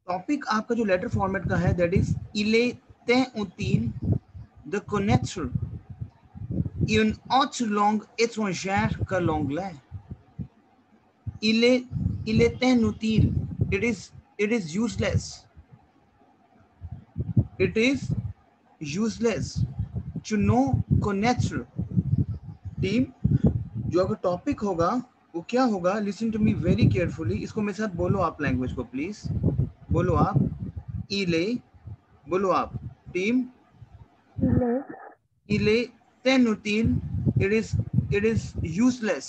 Topic आपका जो letter format का है दैट इज इले ते util de connaître une autre langue étrangère que l'anglais. Il est inutile. It is useless. It is useless to know connaître. Team जो अगर topic होगा वो क्या होगा, listen to me very carefully, इसको मेरे साथ बोलो आप, लैंग्वेज को प्लीज बोलो आप, इले, बोलो आप टीम, इले tenutil, it is useless.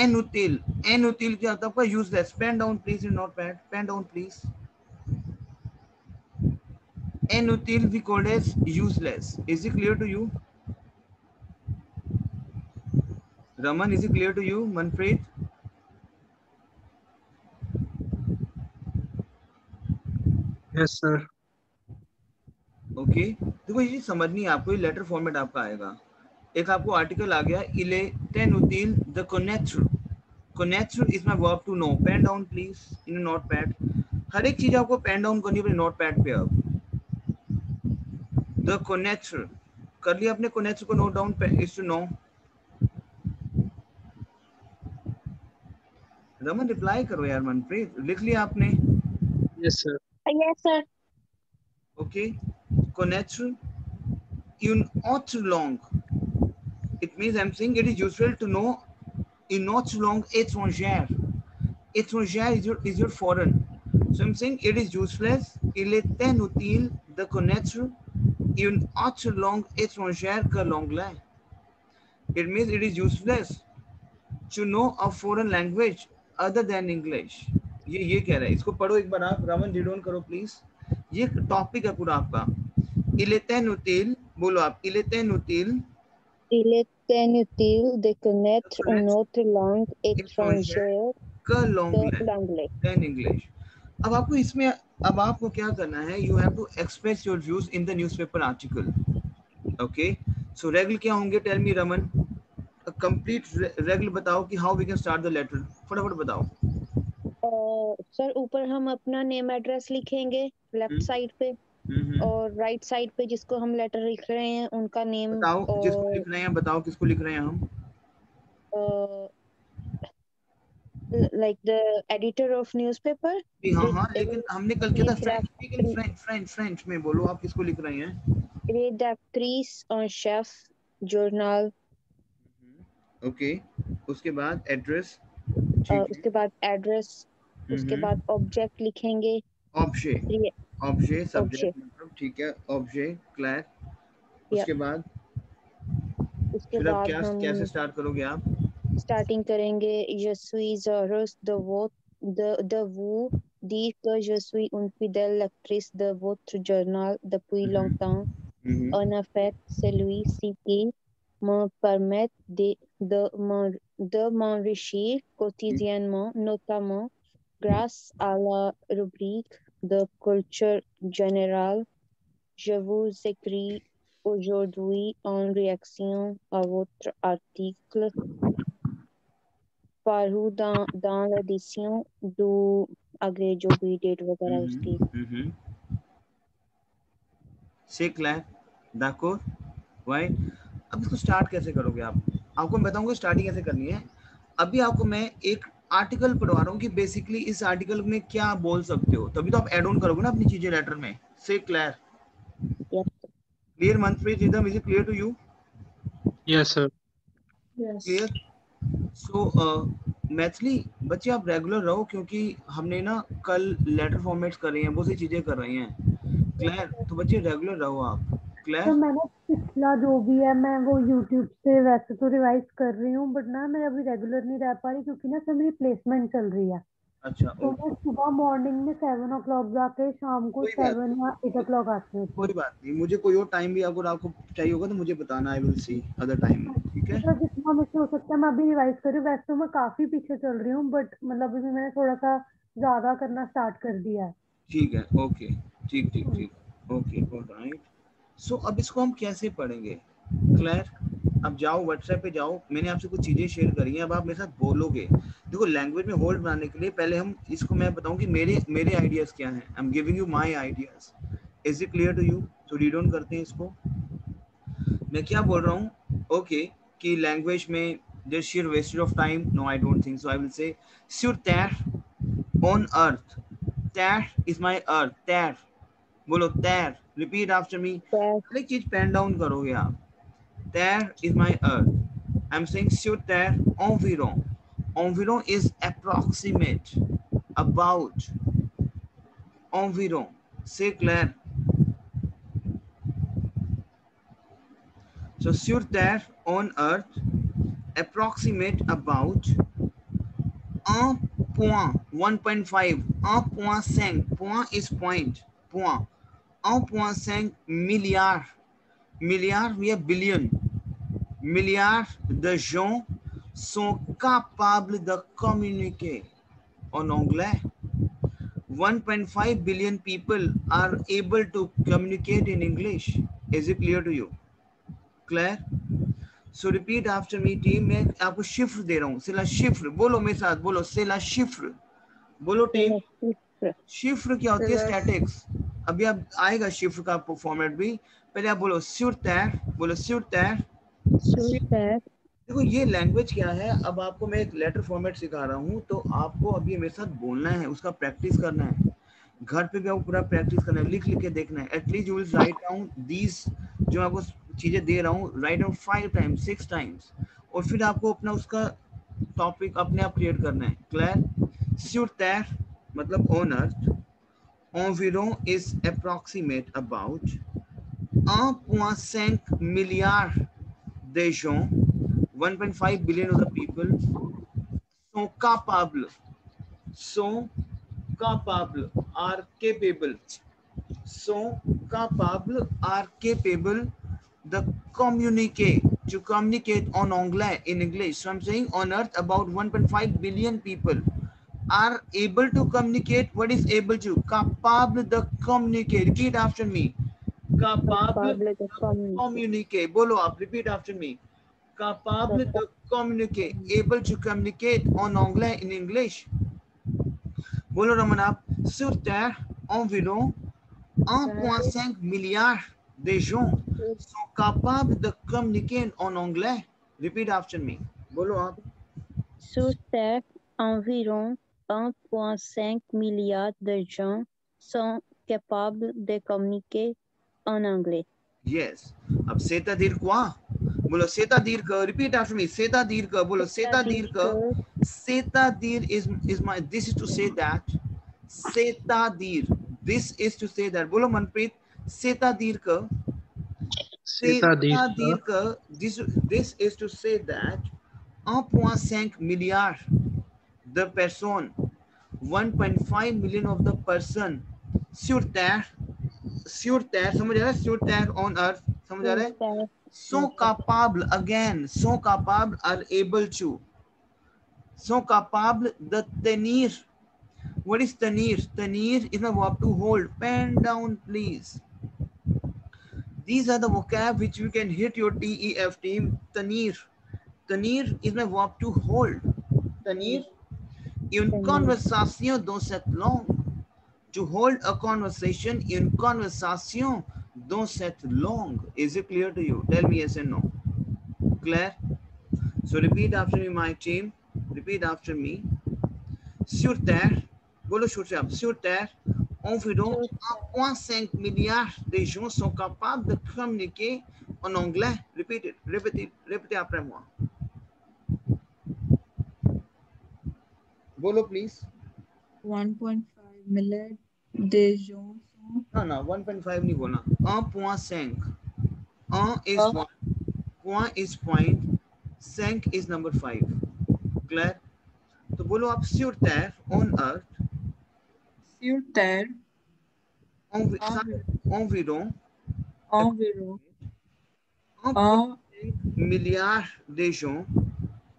Inutil क्या होता है आपका, useless. Pen down please, not pad, pen down please. Inutil we called as useless. Is it clear to you? Raman, is it clear to you? Manpreet? Yes sir. Okay, देखो ये समझनी है आपको, ये लेटर फॉर्मेट आपका आएगा. एक आपको आर्टिकल आ गया, इले tenutil the connaître. Connaître is my verb to know. Pen down please in note pad. हर एक चीज आपको पेन डाउन करनी है अपने नोट पैड पे. अब द connaître कर लिया अपने, connaître को note down is to know. Raman reply करो यार. मनप्रीत लिख लिया आपने? Yes sir. Yes, sir. Okay, connaître une autre langue. It means I'm saying it is useful to know une autre langue étrangère. Étrangère is your foreign. So I'm saying it is useless. Il est inutile de connaître une autre langue étrangère que l'anglais. It means it is useless to know a foreign language other than English. ये कह रहा है. इसको पढ़ो एक बार आप. Raman read on करो please. ये टॉपिक है पूरा आपका. Il est inutile, बोलो आप. Il est inutile. Il est inutile de connaître une autre langue étrangère que l'anglais l'anglais. than English. अब आपको इसमें, अब आपको क्या करना है, you have to express your views in the newspaper article. Okay, so regular क्या होंगे, tell me Raman. Complete regular बताओ कि how we can start the letter. फटाफट बताओ. सर ऊपर हम अपना नेम एड्रेस लिखेंगे लेफ्ट साइड पे, और राइट साइड पे जिसको हम लेटर लिख रहे हैं उनका नेम. बताओ जिसको लिख रहे हैं, बताओ किसको लिख रहे हैं हम. Like the editor of newspaper. हाँ, लेकिन हमने कल किया था फ्रेंच में. बोलो आप किसको लिख रहे हैं. रेडक्ट्रिस en chef जर्नल. ओके, उसके बाद एड्रेस. उसके बाद एड्रेस. उसके बाद ऑब्जेक्ट लिखेंगे. ऑब्जेक्ट सब्जेक्ट मतलब, ठीक है. Object clear. उसके बाद फिर आप क्या कैसे स्टार्ट करोगे आप. स्टार्टिंग करेंगे je suis heureuse de vous dire que je suis une fidèle lectrice de votre journal depuis longtemps. En effet, celui-ci qui me permet de m'enrichir quotidiennement, notamment grâce à la rubrique de culture générale. Je vous écris aujourd'hui en réaction à votre article paru dans l'édition du आगे जो भी date वगैरह उसकी. से clear दाको right. अब इसको start कैसे करोगे आप, आपको मैं बताऊंगा स्टार्टिंग कैसे करनी है. अभी आपको मैं एक आर्टिकल पढ़वा रहा हूँ कि बेसिकली इस आर्टिकल में क्या बोल सकते हो, तभी तो आप ऐड ऑन करोगे ना अपनी चीजें लेटर में. Say clear. Clear Manpreet, Ridham, is it clear to you? Yes sir. Clear. So Maithili बच्चे आप रेगुलर रहो, क्योंकि हमने ना कल लेटर फॉर्मेट्स कर रहे हैं, बहुत सी चीजें कर रही हैं. क्लियर. तो बच्चे रेगुलर रहो आप. क्लियर. तो मैंने पिछला जो भी है मैं वो YouTube से वैसे तो रिवाइज कर रही हूँ, बट ना मैं अभी रेगुलर नहीं रह पा रही क्योंकि ना सर मेरी प्लेसमेंट चल रही है. अच्छा. तो मैं सुबह मॉर्निंग में 7 o'clock जाके शाम को 7 या 8 o'clock आती हूँ. कोई बात नहीं, मुझे कोई और टाइम भी अगर आपको चाहिए होगा तो मुझे बताना. I will see other time. ठीक है, जितना मुझसे हो सकता है मैं अभी रिवाइज कर रही हूँ. वैसे तो मैं काफी पीछे चल रही हूँ, बट मतलब अभी मैंने थोड़ा सा ज्यादा करना स्टार्ट कर दिया है. ठीक है. ओके, ठीक. Okay, alright. सो अब इसको हम कैसे पढ़ेंगे. क्लियर? अब जाओ व्हाट्सएप पे जाओ, मैंने आपसे कुछ चीजें शेयर करी हैं, अब आप मेरे साथ बोलोगे। देखो लैंग्वेज में होल्ड बनाने के लिए पहले हम इसको मैं बताऊं कि मेरे आइडियाज क्या हैं। I am giving you my ideas. Is it clear to you? तो रीड ऑन करते हैं इसको। मैं क्या बोल रहा हूँ? ओके कि लैंग्वेज में there's sheer wastage of time. No, I don't think so. I will say sur terre on earth. Terre is my earth. Terre. बोलो terre. Repeat after me. That हर एक चीज पेन डाउन करोगे आप। Terre is my earth. I'm saying sur terre environ. Environ is approximate. About. Environ. Say Claire. So sur terre on earth. Approximate about 1.5, 1.5, point is point, point, 1.5 milliard, milliard we have billion, milliard de gens sont capables de communiquer. En anglais, 1.5 billion people are able to communicate in English. Is it clear to you? Clear? So repeat after me team. मैं आपको शिफ्र दे रहा हूँ। सिला शिफ्र बोलो मेरे साथ, बोलो सिला शिफ्र। बोलो टीम। शिफ्र क्या होती है? स्टैटिक्स। अभी अब आएगा शिफ्र का फॉर्मेट भी। पहले आप बोलो sur terre, बोलो sur terre। sur terre देखो ये लैंग्वेज क्या है, अब आपको मैं एक लेटर फॉर्मेट सिखा रहा हूँ, तो आपको अभी मेरे साथ बोलना है, उसका प्रैक्टिस करना है। घर पे भी आपको पूरा प्रैक्टिस करना है, लिख लिख के देखना है। At least you will write down these, जो आपको चीजें दे रहा हूँ, राइट डाउन 5 टाइम्स 6 टाइम्स, और फिर आपको अपना उसका टॉपिक अपने आप क्रिएट करना है। क्लियर? sur terre मतलब on earth, environ is approximate about 1.5 milliard de gens, 1.5 billion of the people sont capables, are capable, sont capables, are capable the communicate, to communicate on anglais, in English. So I'm saying on earth about 1.5 billion people are able to communicate. What is able to? Capable the communicate. Repeat after me. Capable capable de communiquer. communicate. Bolo aap, repeat after me. Capable de communicate. Able to communicate en anglais, in English. Bolo Raman aap. Sur terre, environ 1.5 milliard de gens sont capables de communiquer en anglais. Repeat after me. Bolo aap. Sur terre, environ 1,5 milliard de gens sont capables de communiquer en anglais. Yes. अब सेता दीर्घ quoi? बोलो सेता दीर्घ. Repeat after me. सेता दीर्घ. बोलो सेता दीर्घ. सेता दीर्घ is my. This is to say that. सेता दीर्घ. This is to say that. बोलो मनप्रीत. सेता दीर्घ. सेता दीर्घ. This is to say that 1.5 milliard the person, 1.5 million of the person sur terre, समझ आ रहा है? sur terre on earth, समझ आ रहा है? sont capables, again, sont capables, are able to, sont capables de tenir. What is tenir? Tenir is a verb to hold. Pen down please. These are the vocab which you can hit your TEF team. Tenir. Tenir is a verb to hold. Tenir. Une conversation dans cette langue. To hold a conversation, une conversation dans cette langue. Is it clear to you? Tell me yes and no. Clear? So repeat after me, my team. Repeat after me. Sur terre, बोलो शुरू से आप. Sur terre, environ 1.5 milliard de gens sont capables de communiquer en anglais. Repeat it. Répétez après moi. बोलो please. 1.5 milliard de gens sont No, 1.5 नहीं बोलना. 1.5. 1 is 1. 1 is point. 5 is number 5. Clear? तो बोलो आप sur terre, on earth. sur terre, environ 1 milliard de gens.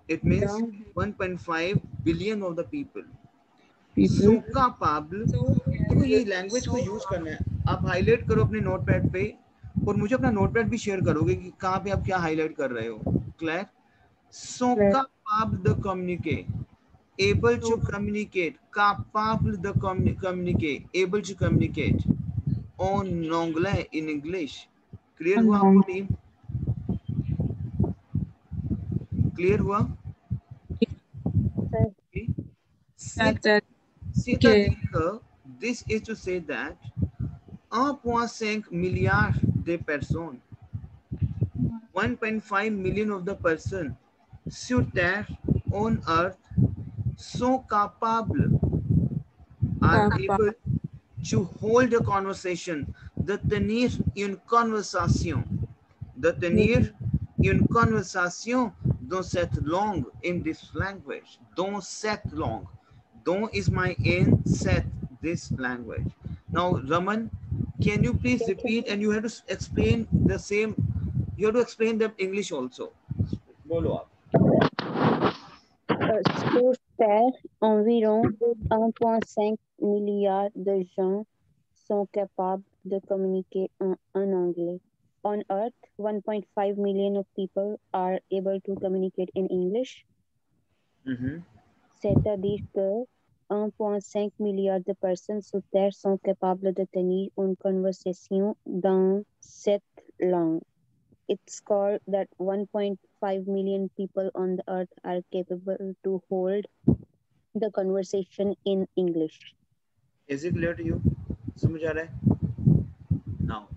It means 1.5 billion of the people. sont capables. देखो ये language को use करना है. आप हाईलाइट करो अपने नोटपैड पे. और मुझे अपना नोटपैड भी शेयर करोगे कि कहाँ पे आप क्या हाईलाइट कर रहे हो. Clear? Sont capables de communiquer, able to communicate, capable de communiquer, able to communicate en anglais, in English. Clear हुआ आपको टीम? Clear हुआ? Sir, Okay. that C'est-à-dire que this is to say that 1.5 milliard de personnes, 1.5 million of the person sur terre on earth sont capables, are able to hold a conversation, de tenir une conversation, de tenir une conversation dans cette langue, in this language, dans cette langue. Dans is my in set this language. Now, Raman, can you please repeat, and you have to explain the same, you have to explain the English also. Bolo aap. sur Terre, environ 1,5 milliard de gens sont capables de communiquer en anglais. On Earth, 1.5 million of people are able to communicate in English. C'est-à-dire que 1,5 milliard de personnes sur Terre sont capables de tenir une conversation dans cette langue. It's called that 1.5 million people on the earth are capable to hold the conversation in English. Is it clear to you? समझ आ रहा है? Now,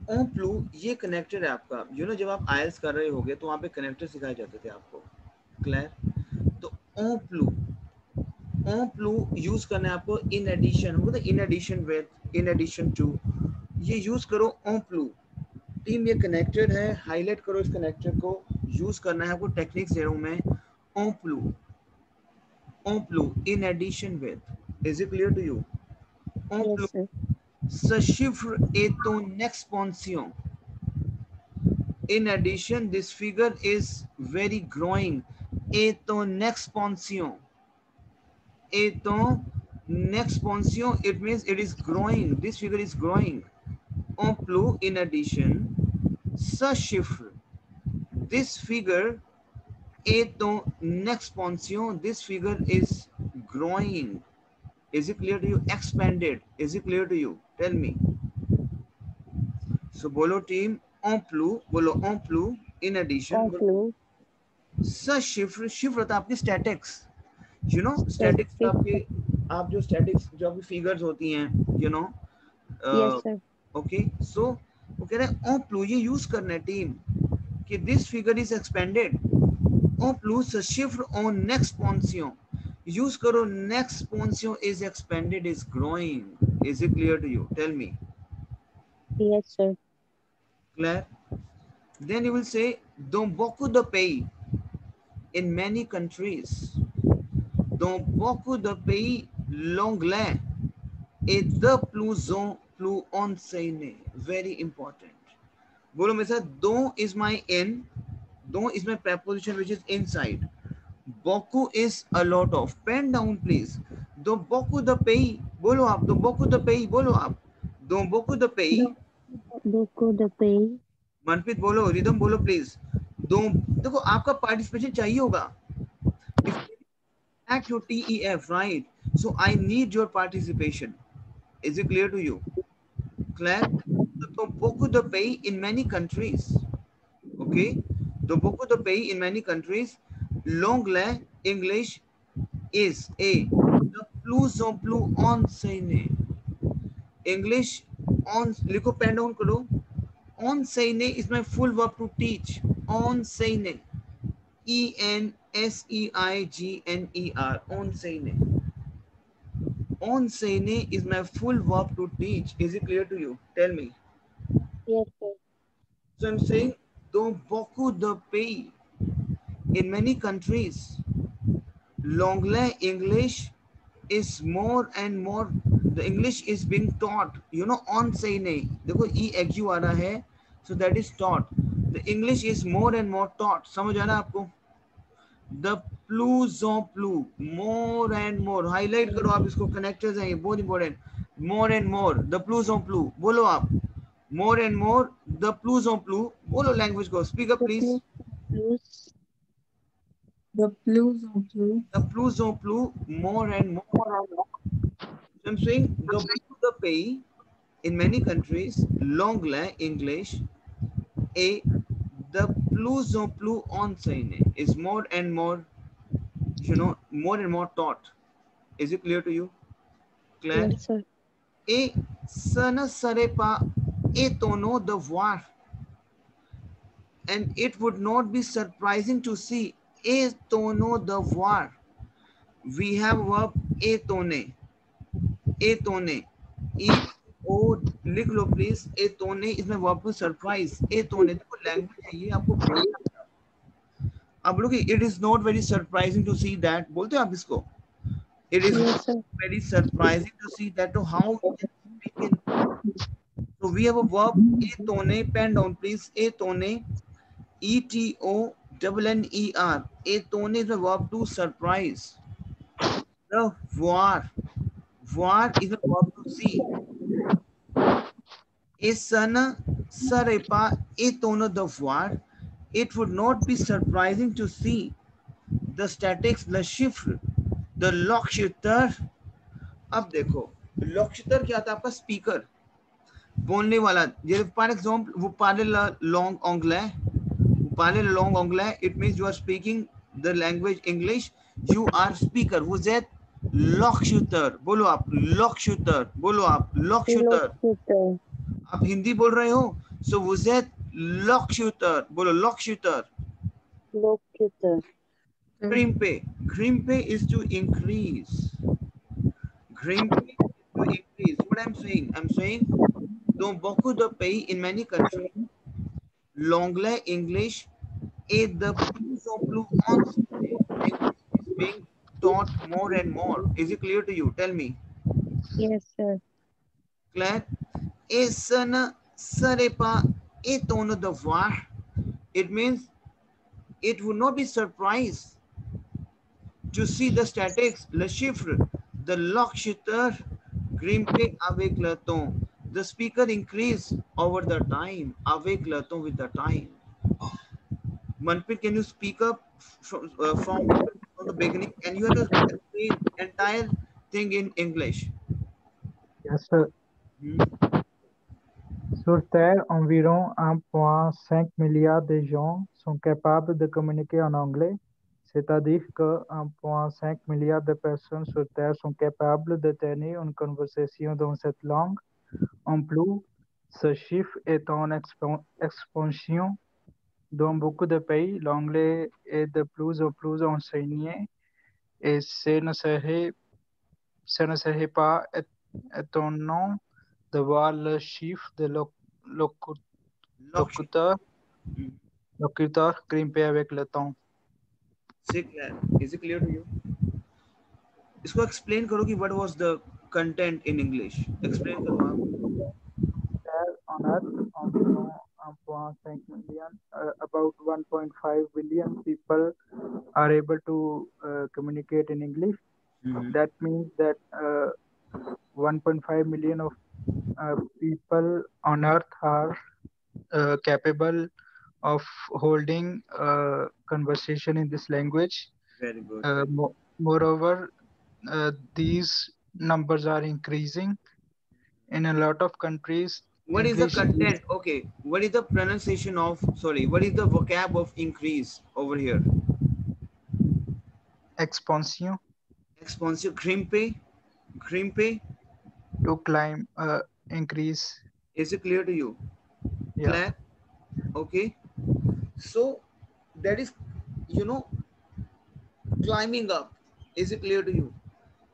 ओम्प्लू ये connector है आपका. जब आप IELTS कर रहे होगे तो वहाँ पे कनेक्टर सिखाए जाते थे आपको. क्लियर? तो ओम्प्लू यूज करना है आपको in addition, in addition with, in addition to, ये यूज करो ओम्प्लू. टीम ये कनेक्टेड है, हाईलाइट करो इस कनेक्टर को, यूज करना है आपको. टेक्निक्स दे रहा हूं मैं. ओम्प्लू in addition with. Is it clear to you? ओम्प्लू Yes, sir. ce chiffre est en expansion. In addition, this figure is very growing. Est en expansion. Est en expansion, it means it is growing. This figure is growing. En plus, in addition, ce chiffre, this figure est en expansion. This figure is growing. Is it clear to you? Expanded. Is it clear to you? Tell me. So bolo team, en plus, bolo en plus, in addition. En plus, Ce chiffre, chiffre होता है आपकी statics. Statics का आप जो statics जो आपकी figures होती हैं, yes, sir. Okay, so वो कह रहे हैं en plus ये use करना है team कि this figure is expanded. En plus ce chiffre en expansion. Use करो expansion is expanded, is growing. Is it clear to you? Tell me. Yes, sir. Clear? Then you will say, dans beaucoup de pays, in many countries, dans beaucoup de pays, l'anglais est de plus en plus enseigné. Very important. बोलो मेरे साथ, dans is my in, dans is my preposition which is inside. Beaucoup is a lot of. Pen down please. Dans beaucoup de pays, बोलो आप, dans beaucoup de pays, बोलो आप. Dans beaucoup de pays. Beaucoup de pays. Manpreet बोलो, rhythm बोलो please. देखो आपका participation चाहिए होगा. Act your TEF, right? So I need your participation. Is it clear to you? Clear? So beaucoup de pays in many countries. Okay? So beaucoup de pays in many countries. L'anglais, English is a the plus en plus enseigné. English on, लिखो pen down करो. Enseigner is my full verb to teach. Enseigner. E-N-S-E-I-G-N-E-R. Enseigner. Enseigner is my full verb to teach. Is it clear to you? Tell me. Yes, sir. So I'm saying, dans beaucoup de pays, in many countries, l'anglais, English is more and more, the English is being taught. Enseigner. देखो E-X-U आ रहा है. So that is taught. The English is more and more taught. समझ आ रहा है आपको? The plus en plus, more and more. Highlight करो आप इसको, connectors हैं ये, बहुत important. More and more. The plus en plus. बोलो आप. More and more, the plus en plus. Bolo language go. Speak up, The please. plus The plus en plus. The plus en plus, more and more. So I'm saying the beaucoup de pays in many countries, l'anglais, English, et the plus en plus enseigné is more and more, more and more taught. Is it clear to you? Claire? yes, sir. Et ce ne serait pas étonnant de voir, and it would not be surprising to see, étonnant de voir. We have verb étonner. Étonner. E-O, लिख लो please. étonner इसमें verb to surprise. étonner देखो language है ये, आपको बोलना. अब लोग it is not very surprising to see that. बोलते हो आप इसको? It is Yes, sir. very surprising to see that to how you can speak in. So we have a verb étonner. Pen down please. étonner. E-T-O-N-N-E-R. étonner is a verb to surprise. The voir. Voir is a verb to see. Et ce ne serait pas étonnant de voir. It would not be surprising to see the statics, le chiffre, the locuteur. अब देखो locuteur क्या था आपका? Speaker, बोलने वाला. For example vous parlez la langue anglais. Vous parlez la langue anglais. It means you are speaking the language English. You are speaker. Vous êtes locuteur. बोलो आप locuteur. बोलो आप locuteur. Locutor. आप हिंदी बोल रहे हो, so vous êtes locuteur. बोलो locuteur. Locutor. Grimper. Grimper is to increase. Grimper is to increase. What I'm saying? I'm saying, dans beaucoup de pays, in many countries, l'anglais, English, et de plus en plus enseigné. English is being taught more and more. Is it clear to you? Tell me. Yes, sir. Claire? Et ce ne serait pas étonnant de voir. It means it would not be surprised to see the statics, le chiffre, the locuteur grimper avec le temps. The speaker increase over the time, avec le temps, with the time. Manpreet, can you speak up from the beginning? And you have to explain entire thing in English. Yes, sir. Sur Terre, environ 1,5 milliard de gens sont capables de communiquer en anglais, c'est-à-dire que 1,5 milliard de personnes sur Terre sont capables de tenir une conversation dans cette langue. En plus, ce chiffre est en expansion. Dans beaucoup de pays, l'anglais est de plus en plus enseigné et ce ne serait pas étonnant de voir le chiffre de locuteurs grimper avec le temps. Is it clear to you? इसको explain करो कि what was the content in English. Explain करो आप. On Earth, environ 1,5 million, about 1.5 billion people are able to communicate in English. That means that 1.5 million of people on Earth are capable of holding a conversation in this language. Very good. Moreover, these numbers are increasing in a lot of countries. What English is the content? Okay. What is the pronunciation of, sorry, what is the vocab of increase over here? Expansion. Expansion. Grimper. Grimper. To climb, increase. Is it clear to you? Yeah. Claire? Okay. So that is, climbing up. Is it clear to you?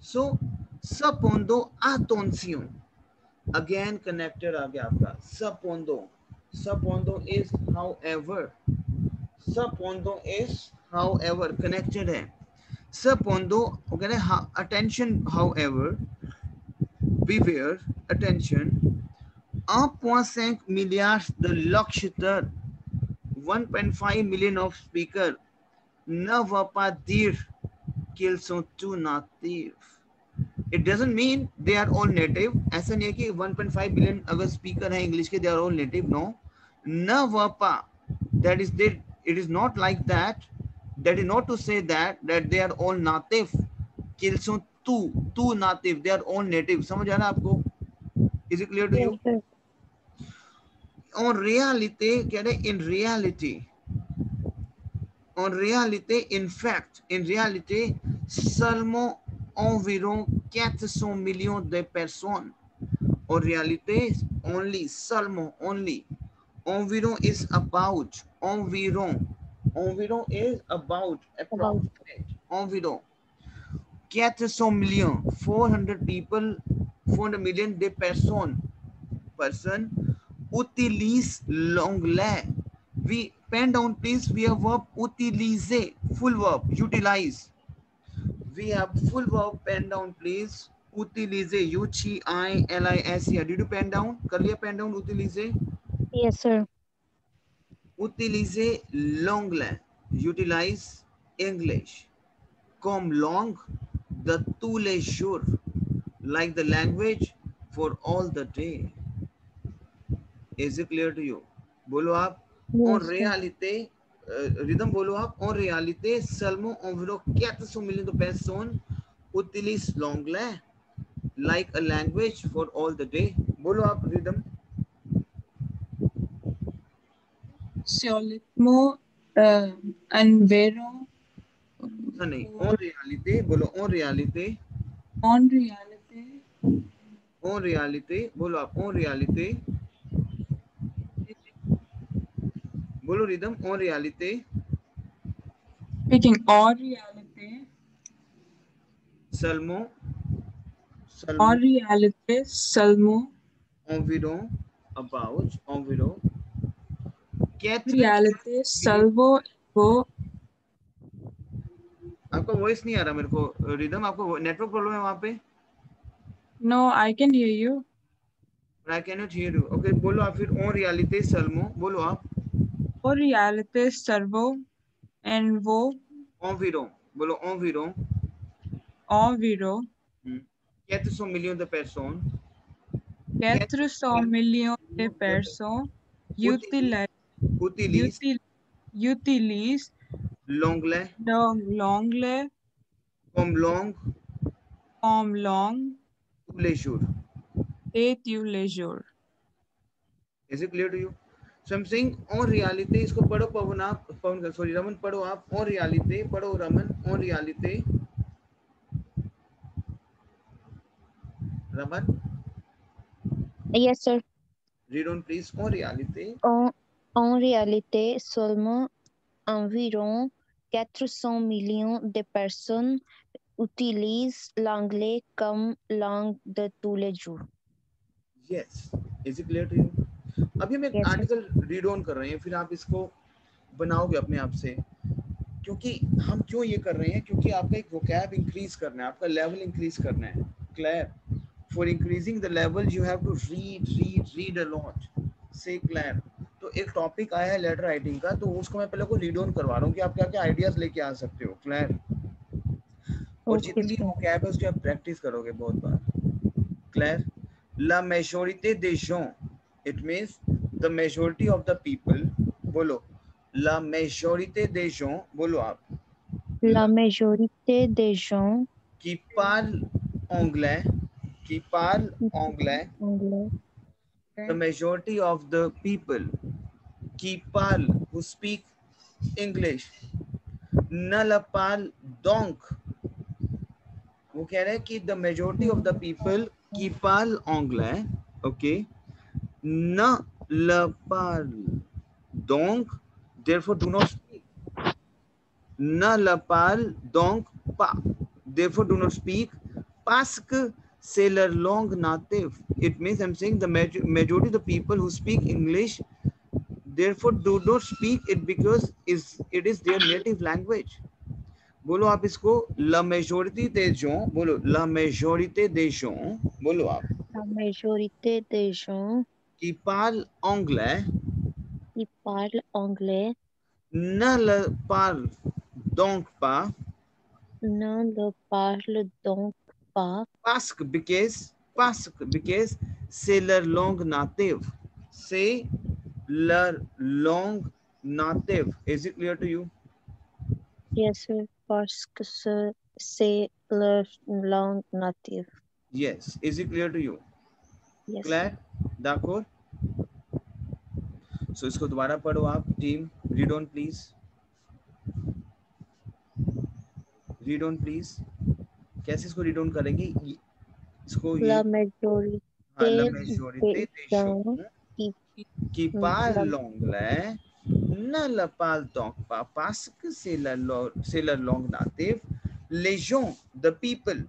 So, cependant, attention. Again, connected आ गया आपका. Cependant. Cependant is however. Cependant is however. Connected है. Cependant, okay, attention, however. Beware, attention. 1.5 milliard de locuteurs, 1.5 million of speakers, ne va pas dire qu'ils sont tous natifs. It doesn't mean they are all native. ऐसा नहीं है कि 1.5 billion अगर speaker हैं English के they are all native. No, na vapa. That is they. It is not like that. That is not to say that they are all native. Kilson two native. They are all native. समझ आ रहा है आपको? Is it clear to you? Yes, sir. En réalité, कह रहे in reality. En réalité, in fact, in réalité, seulement environ 400 millions de personnes. En réalité, only, seulement, only. Environ is about, environ. Environ is about, approximate. Environ. 400 millions, 400 people, 400 million de personnes. Person utilise l'anglais. We pen down please. We have verb utiliser, full verb, utilize. We have full verb pen down please. Utiliser, U-T-I-L-I-S-E. Did you pen down? कर लिया pen down utiliser? Yes, sir. Utiliser l'anglais. Utilize English. Comme langue de tous les jours. Like the language for all the day. Is it clear to you? बोलो आप. En Yes, sir. réalité, Rhythm बोलो आप. En réalité, seulement environ 400 millions de personnes utilisent l'anglais like a language for all the day. बोलो आप Rhythm. Seulement environ. ऐसा नहीं. En réalité, बोलो en réalité. En reality, En réalité, बोलो आप. En réalité. बोलो Rhythm. En réalité, speaking en reality, seulement, en reality, seulement, environ, about, environ. reality, salvo, वो आपका वॉइस नहीं आ रहा मेरे को रिदम. आपको नेटवर्क प्रॉब्लम है वहां पे? No, I can hear you. I cannot hear you. Okay, बोलो आप फिर. On reality salmo. बोलो आप. En reality, salvo, and वो Environ. बोलो environ. environ 400 millions de personnes. 400 millions de personnes utilisent l'anglais l'anglais comme langue tous les jours. de tous les jours. Is it clear to you? So I'm saying on reality. इसको पढ़ो पवन आप. पवन sorry Raman पढ़ो आप. On reality पढ़ो Raman. On reality. Raman. Yes, sir. Read on please. En réalité. En réalité, seulement environ 400 millions de personnes utilisent l'anglais comme langue de tous les jours. Yes. Is it clear to you? अभी हम एक Yes, sir. Article read on कर रहे हैं. फिर आप इसको बनाओगे अपने आप से. क्योंकि हम क्यों ये कर रहे हैं? क्योंकि आपका एक वोकैब इंक्रीज करना है. आपका लेवल इंक्रीज करना है. Clear? For increasing the level you have to read a lot. Say clear? तो एक टॉपिक आया है लेटर राइटिंग का, तो उसको मैं पहले को रीड ऑन करवा रहा हूँ कि आप क्या क्या आइडियाज लेके आ सकते हो. क्लियर? और Okay, जितनी sir. वोकैब है उसकी आप प्रैक्टिस करोगे बहुत बार. Clear? La majorité des gens, it means the majority of the people. बोलो. La majorité des gens, बोलो आप. La majorité des gens qui parlent anglais, anglais the majority of the people qui parlent, who speak English, ne le parlent donc. वो कह रहे हैं कि the majority of the people qui parlent anglais, okay, ne le parlent donc, therefore do not speak. Ne le parlent donc pas, therefore do not speak, parce que c'est leur langue native. It means I'm saying the majority of the people who speak English therefore do not speak it because it is their native language. बोलो आप इसको. La majorité des gens, बोलो. La majorité des gens, बोलो आप. La majorité des gens qui parlent anglais qui parlent anglais ne le parlent donc pas ne le parlent donc Park. Pask because sailor long native. Sailor long native. Is it clear to you? Yes, sir. Park, sir. Sailor long native. Yes. Is it clear to you? Yes. Clear? D'accord? So इसको दोबारा पढ़ो आप team. Read on please. Read on please. कैसे इसको read on करेंगे? इसको ये La majorité la des majorité des gens gens qui qui parlent l'anglais ne le parlent donc pas parce que c'est leur langue native. Les gens, the people,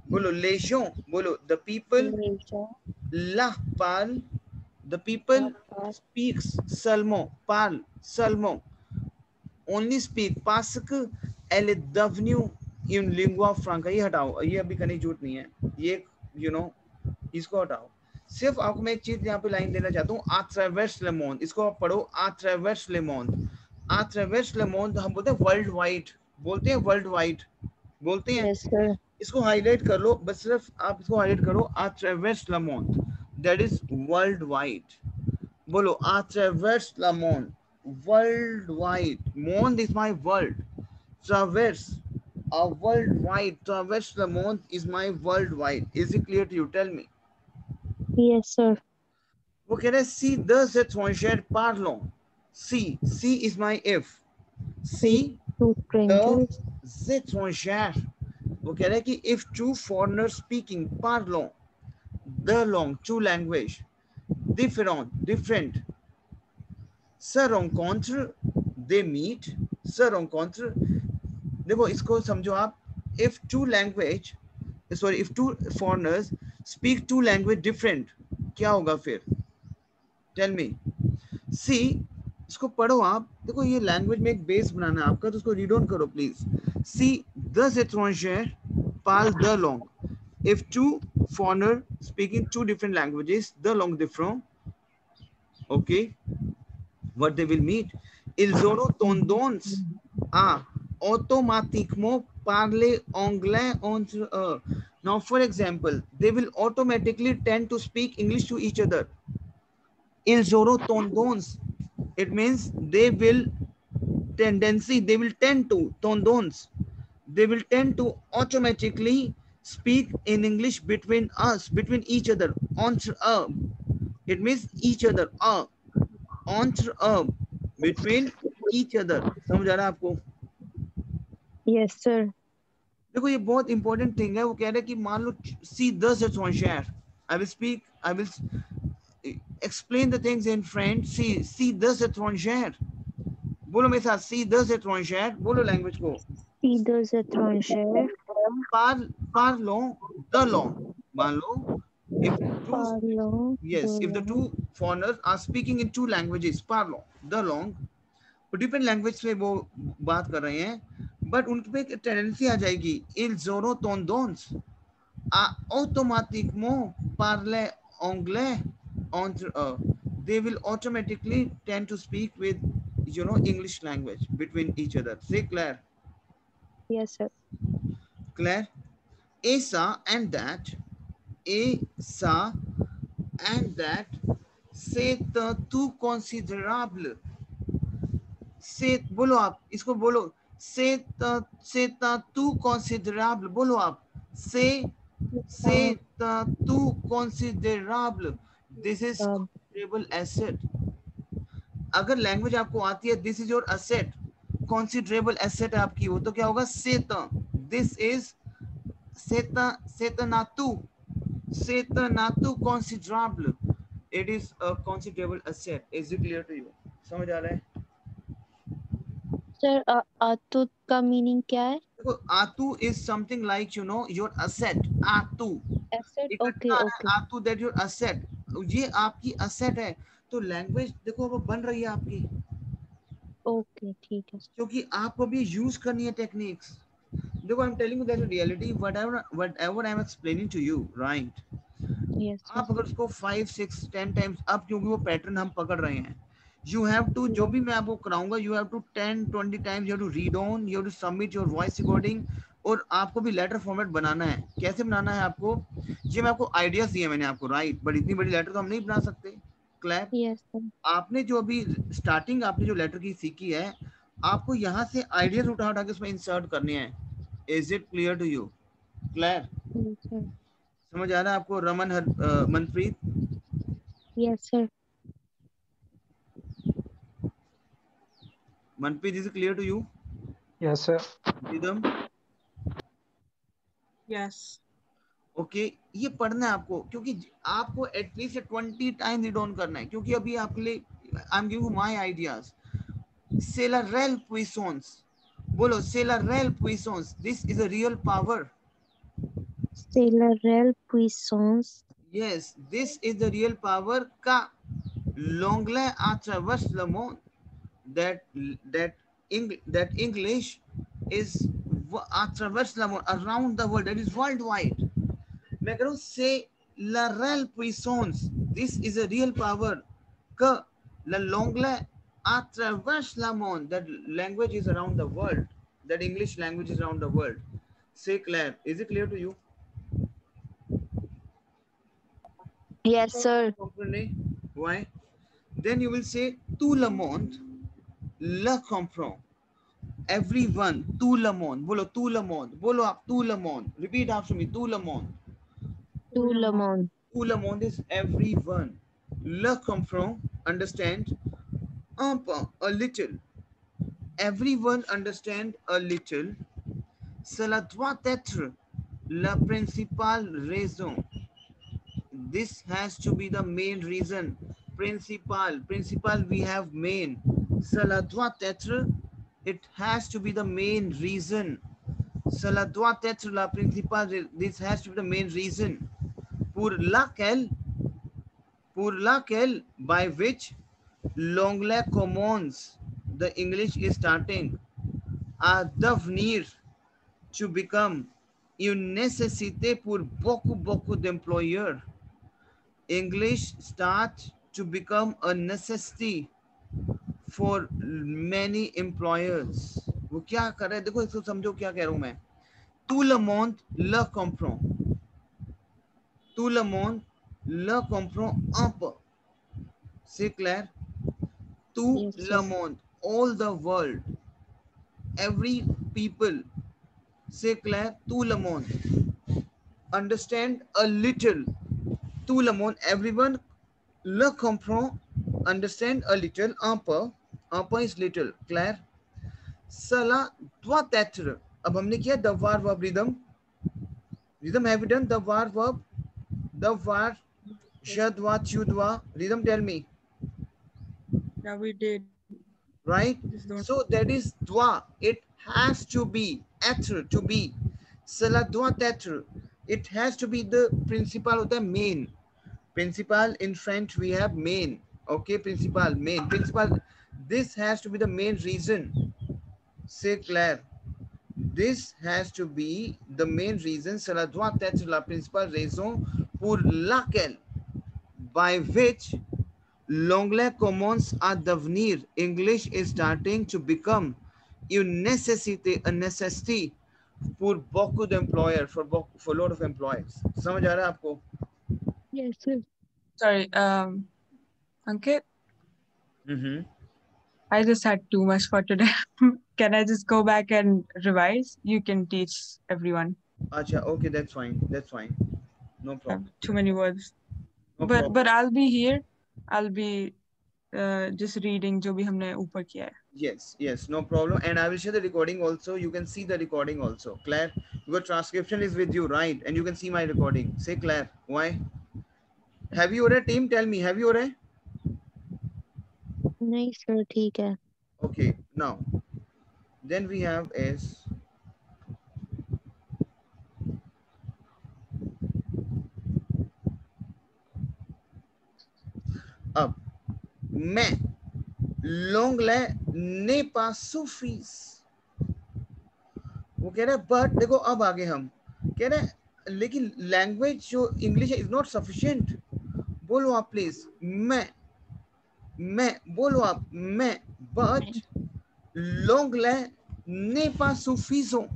bolo les gens, bolo the people, les gens la parle, the people parlent speaks seulement, parle seulement, only speak parce que elle est devenue une lingua franca. ये हटाओ, ये अभी करने की जरूरत नहीं है, ये you know इसको हटाओ. सिर्फ आपको मैं एक चीज यहाँ पे लाइन देना चाहता हूँ. आ ट्रैवर्स ले मोंड, इसको आप पढ़ो. आ ट्रैवर्स ले मोंड. आ ट्रैवर्स ले मोंड हम बोलते हैं वर्ल्ड वाइड, बोलते हैं वर्ल्ड वाइड, बोलते हैं. Yes, sir. इसको हाईलाइट कर लो, बस सिर्फ आप इसको हाईलाइट करो. आ ट्रैवर्स ले मोंड, दैट इज वर्ल्ड वाइड. बोलो आ ट्रैवर्स ले मोंड, वर्ल्ड वाइड. मोंड is my world. Traverse a worldwide. Traverse le monde is my worldwide. Is it clear to you? Tell me. Yes, sir. वो कह रहे si deux étrangers parlons. Si is my if. Si Two strangers deux étrangers. वो कह रहे कि if two foreigners speaking parlons the langue, two language, different, se rencontrent, they meet, se rencontrent. देखो इसको समझो आप. If two foreigners speak two language different, क्या होगा फिर? Tell me. See, इसको पढ़ो आप. देखो ये लैंग्वेज में एक बेस बनाना है आपका, तो उसको रीड ऑन करो please. See, deux étrangers parlent deux langues. If two foreigners speaking two different languages, the langue different, okay, what they will meet? Ils auront tendance à automatiquement parler anglais entre eux. Now, for example, they will automatically tend to speak English to each other. Ils auront tendance. It means they will tend to, tendance. They will tend to automatically speak in English between each other. Entre eux. It means each other. Entre eux. Between each other. समझ आ रहा है आपको? Yes, sir. देखो ये बहुत important thing है. वो कह रहे हैं कि मान लो see deux étrangers. I will explain the things in French. See deux étrangers. बोलो मेरे साथ. See deux étrangers. बोलो लैंग्वेज को. See deux étrangers Parlons the langue. मान लो if parlons if the two foreigners are speaking in two languages, parlons the langue, different language में वो बात कर रहे हैं, बट उनके पे एक टेंडेंसी आ जाएगी. Ils auront tendance à automatiquement parler anglais entre eux. They will automatically tend to speak with English language between each other. C'est clair? Yes, sir. Claire? Et ça and that, c'est tout considérable. C'est बोलो आप इसको बोलो. C'est tout considérable. बोलो आप. C'est tout considérable. This is considerable asset. अगर language आपको आती है, this is your asset, considerable asset है आपकी, वो तो क्या होगा? This is c'est considerable. It is a considerable asset. Is it clear to you? समझ आ रहा है? Sir, आतु का मीनिंग क्या है? देखो आतु is something like your asset. आतु. Asset. Okay. आतु that your asset. ये आपकी asset है. तो लैंग्वेज देखो अब बन रही है आपकी. Okay, ठीक है. क्योंकि आपको भी यूज करनी है टेक्निक्स. देखो I'm telling you that reality, whatever I'm explaining to you, right? Yes. आप अगर उसको 5, 6, 10 times, अब क्योंकि वो पैटर्न हम पकड़ रहे हैं, you have to, जो भी मैं आपको कराऊंगा, you have to 10, 20 times you have to read on, you have to submit your voice recording, और आपको भी लेटर फॉर्मेट बनाना है। कैसे बनाना है आपको, ये मैं आपको आइडियाज दिए मैंने आपको, राइट, बट इतनी बड़ी लेटर तो हम नहीं बना सकते। क्लियर? Yes, sir. आपने जो अभी स्टार्टिंग आपने जो लेटर की सीखी है, आपको यहाँ से आइडियाज उठा उठा के उसमें इंसर्ट करने हैं। Is it clear to you? Clear? Yes, sir. समझ आ रहा है आपको Raman Manpreet? Yes, sir. Manpreet, is it clear to you? Yes, sir. Ridham? Yes. Okay, ये पढ़ना है आपको, क्योंकि आपको एटलीस्ट 20 टाइम रीड ऑन करना है, क्योंकि अभी आपके लिए आई am giving my ideas. C'est la réelle puissance. बोलो, c'est la réelle puissance. This is a real power. C'est la réelle puissance. Yes, this is the real power का l'anglais à travers le monde. That English is à travers le monde, around the world. That is worldwide. मैं कह रहा हूँ c'est la réelle puissance. This is a real power que l'anglais à travers le monde. That language is around the world. That English language is around the world. C'est clair. Is it clear to you? Yes, sir. Comprenez? Why? Then you will say tout le monde le comprend. Everyone, tout le monde. बोलो tout le monde. बोलो आप tout le monde. Repeat after me. Tout le monde. Tout le monde. Tout le monde is everyone. Le comprend, understand. Un peu, a little. Everyone understand a little. Cela doit être la principale raison. This has to be the main reason. Principal we have main. Cela doit être, it has to be the main reason. Cela doit être la principale, this has to be the main reason. Pour laquelle, by which l'anglais commence, the English is starting, à devenir, to become, une nécessité pour beaucoup d'employeurs. English starts to become a necessity for many employers. वो क्या कर रहे हैं, देखो इसको समझो क्या कह रहा हूं मैं। Tout le monde le comprend. Tout le monde le comprend un peu. C'est clair? Tout Yes, le sir. monde, all the world, every people. C'est clair? Tout le monde understand a little. Tout le monde, everyone, le comprend, understand a little, un peu is little, clair? Cela doit être. अब हमने किया the var verb rhythm. Rhythm have you done the var verb? The var, shadwa, chudwa. Rhythm, tell me. Yeah, we did. Right? Just don't. So that is dwa. It has to be, être, to be. Cela doit être. It has to be the principal of the main. Principal in French we have main. Okay, principal, main. Principal, this has to be the main reason. C'est clair. This has to be the main reason. Cela doit être la principale raison pour laquelle, by which, l'anglais commence à devenir, English is starting to become, une nécessité, a necessity pour beaucoup d'employers, for a lot of employers. समझ आ रहा है आपको? Yes, sir. Sorry, Ankit, I just had too much for today. Can I just go back and revise? You can teach everyone. Acha, okay, that's fine. That's fine. No I have problem. too many words. No but problem. I'll be here. I'll be just reading जो भी हमने ऊपर किया है. Yes, no problem. And I will share the recording also. You can see the recording also. Claire, your transcription is with you, right? And you can see my recording. Say, Claire, why? Have you already, team? Tell me, have you already? नहीं sir, ठीक है. Okay, now, then we have is, अब मैं l'anglais n'est pas suffisant. वो कह रहा है but देखो अब आगे हम कह रहे हैं लेकिन लैंग्वेज जो इंग्लिश है इज नॉट सफिशिएंट. बोलो आप प्लीज. मैं बोलो आप. मैं but l'anglais n'est pas suffisant.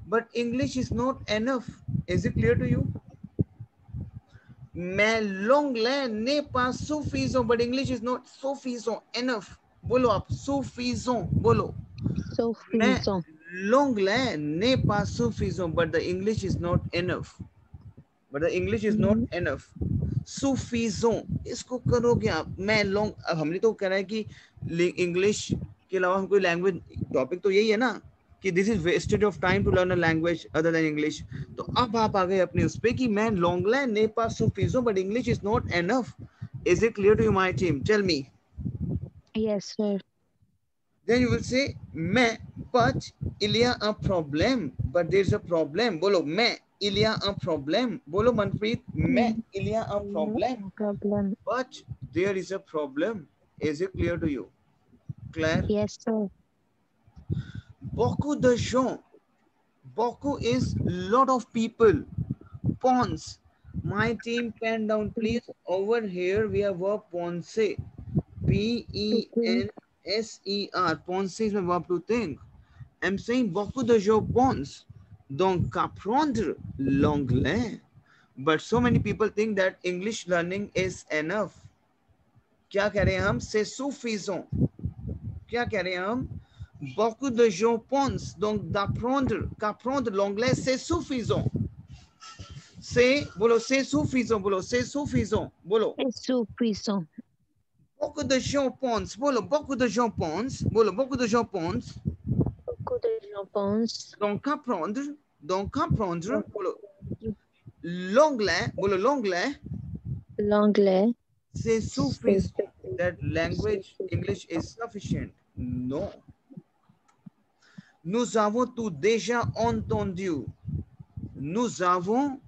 but English is not enough. Is it clear to you? मैं l'anglais n'est pas suffisant, but English is not suffisant enough. बोलो आप suffisant बोलो. मैं Suffisant. l'anglais n'est pas suffisant, but the English is not enough. But the English is not enough. Suffisant इसको करोगे आप. मैं long, अब हमने तो कह रहा है कि इंग्लिश के अलावा हम कोई लैंग्वेज, टॉपिक तो यही है ना कि this is wastage of time to learn a language other than English. तो अब आप आ गए अपने उस पे कि मैं l'anglais n'est pas suffisant, but English is not enough. Is it clear to you, my team? Tell me. Yes, sir. Then you will say मैं, but il y a un problème, but there's a problem. बोलो मैं, il y a un problème. बोलो मनप्रीत, मैं, il y a un problème. No problem. But there is a problem. Is it clear to you? Claire? Yes, sir. Beaucoup de gens. Beaucoup is lot of people. Penser. My team, pen down please. Over here we have verb penser. P-E-N-S-E-R. Penser is my verb to think. I'm saying beaucoup de gens pensent. Donc apprendre l'anglais. But so many people think that English learning is enough. क्या कह रहे हैं हम? C'est suffisant. क्या कह रहे हैं हम? Beaucoup de gens pensent donc qu'apprendre l'anglais c'est suffisant. C'est, बोलो c'est suffisant, बोलो c'est suffisant, बोलो. Suffisant. Beaucoup de gens pensent, बोलो beaucoup de gens pensent, बोलो beaucoup de gens pensent. Beaucoup de gens pensent. Donc apprendre, बोलो l'anglais, बोलो l'anglais. L'anglais. C'est suffisant. That language, English is sufficient. No. Nous avons tout déjà entendu. Nous avons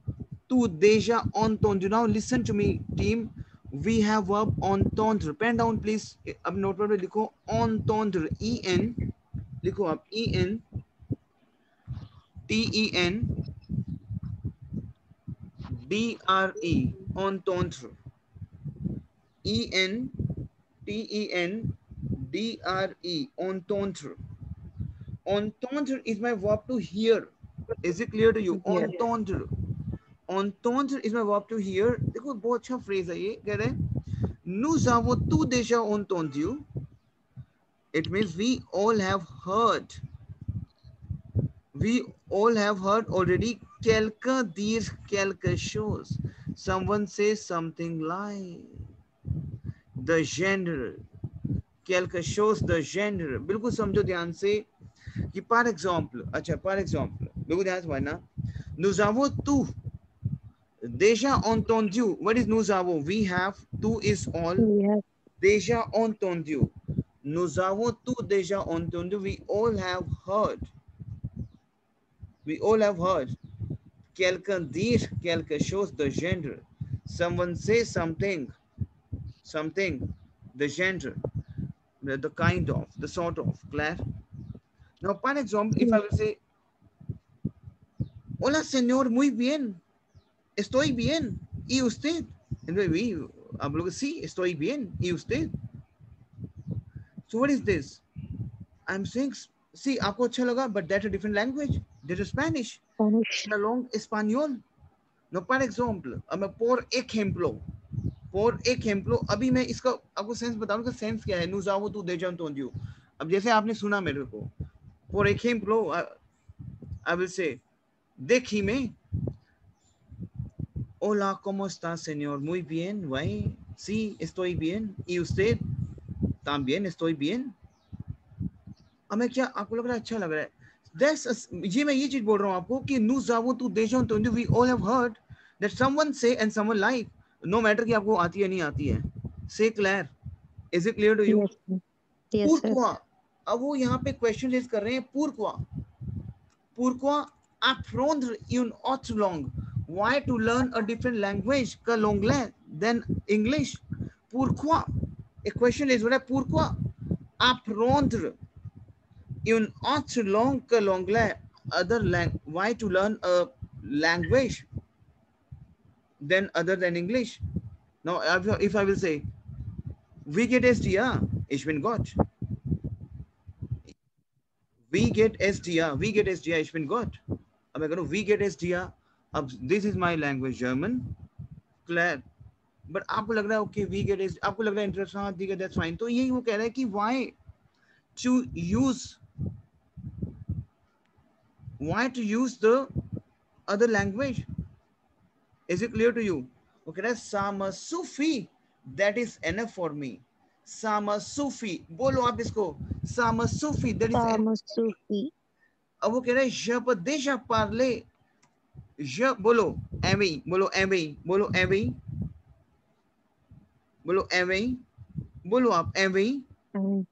tout déjà entendu. Now listen to me, team. We have verb entendre. Pen down, please. अब notepad पे लिखो entendre. E-N. लिखो आप E-N. T-E-N. D-R-E. Entendre. E-N. T-E-N. D-R-E. Entendre. Entendre is my verb to hear. Is it clear to you? Entendre. Entendre is my verb to hear. देखो बहुत अच्छा phrase है ये. कह रहे हैं Nous avons tout déjà entendu. It means we all have heard. We all have heard already. Quelqu'un dire quelque chose. Someone says something like the genre. Quelque chose the genre. बिल्कुल समझो ध्यान से कि par exemple, अच्छा par exemple, बिल्कुल ध्यान से समझना. Nous avons tout déjà entendu. What is nous avons? We have. Tout is all. Yes. Déjà entendu. Nous avons tout déjà entendu. We all have heard. We all have heard. Quelqu'un dire quelque chose de genre. Someone say something. Something. The genre. The kind of. The sort of. Claire? Now, for example, if I will say, hola, señor, muy bien. Estoy bien. ¿Y usted? Hablo sí, estoy bien. ¿Y usted? So what is this? I'm saying, see, आपको अच्छा लगा, but that's a different language. That's Spanish. Spanish. Along español. No, for example, मैं por ejemplo. Por ejemplo, अभी मैं इसका आपको sense बताऊं का सेंस क्या है? Nous avons tout déjà entendu. अब जैसे आपने सुना मेरे को. Por ejemplo, I will say, déjeme. Hola, ¿cómo está, señor? Muy bien, güey. Sí, estoy bien. ¿Y usted? También estoy bien. अब मैं क्या आपको लग रहा है अच्छा लग रहा है? ये मैं ये चीज बोल रहा हूँ आपको कि nous avons tout déjà entendu. We all have heard that someone say and someone like. No matter कि आपको आती है नहीं आती है. Say Claire. Is it clear to you? Yes. Yes, Pourquoi? अब वो यहाँ पे क्वेश्चन रेज कर रहे हैं. Pourquoi? Pourquoi apprendre une autre langue? Why to learn a different language que l'anglais than English? Pourquoi? A question is what? Pourquoi apprendre une autre langue que l'anglais? Why to learn a language then other than English? Now, if I will say, wie geht es dir? Ich bin Gott. Wie geht es dir? Wie geht es dir? Ich bin Gott. अब मैं करूँ we get S दिया, अब this is my language German, clear, but आपको लग रहा है okay we get is, आपको लग रहा है इंटरेस्ट, हाँ ठीक है दैट्स फाइन। तो यही वो कह रहा है कि why to use the other language, is it clear to you? वो कह रहा है सामा सूफी, that is enough for me, सामा सूफी, बोलो आप इसको, सामा सूफी दैट इज एनफ। Samasufi. अब वो कह रहा है जब देशा पार्ले, बोलो एवी, बोलो एवी, बोलो एवी, बोलो एवी, बोलो आप एवी, And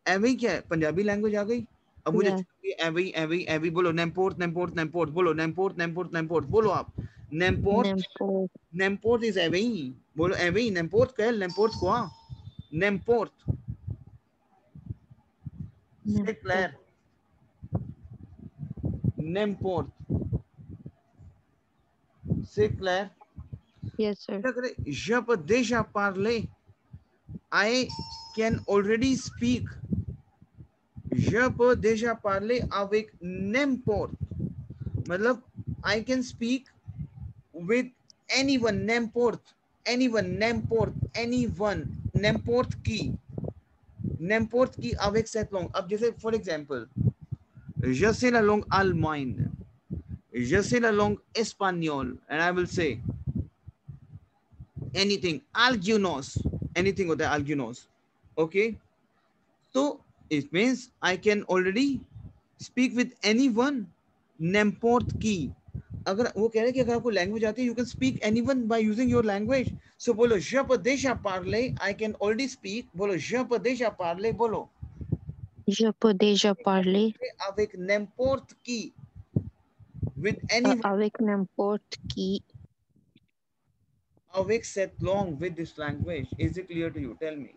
एवी क्या है? पंजाबी लैंग्वेज आ गई। अब मुझे yeah, एवी एवी एवी बोलो, नेमपोर्ट नेमपोर्ट नेमपोर्ट, बोलो नेमपोर्ट नेमपोर्ट नेमपोर्ट, बोलो आप नेमपोर्ट, Nempo. नेमपोर्ट इज एवी, बोलो एवी, नेमपोर्ट क्या है? नेमपोर्ट को नेमपोर्ट से Nempo. क्लियर, नेमपोर्ट से क्लियर। Yes, sir. जब देशा Parle, I can already speak, je peux déjà parler avec n'importe, मतलब I can speak with anyone, n'importe, anyone, n'importe, anyone, n'importe qui avec cette langue. अब जैसे for example, je sais la langue allemande, je sais la langue espagnole, and I will say anything, algunos, anything होता है algunos, okay? So it means I can already speak with anyone, n'importe qui. अगर वो कह रहे हैं कि अगर आपको लैंग्वेज आती है, you can speak anyone by using your language. So बोलो je peux déjà parler, I can already speak. बोलो je peux déjà parler, बोलो Je peux déjà parler avec n'importe qui, with anyone, avec n'importe qui. avec cette langue, with this language. Is it clear to you? Tell me.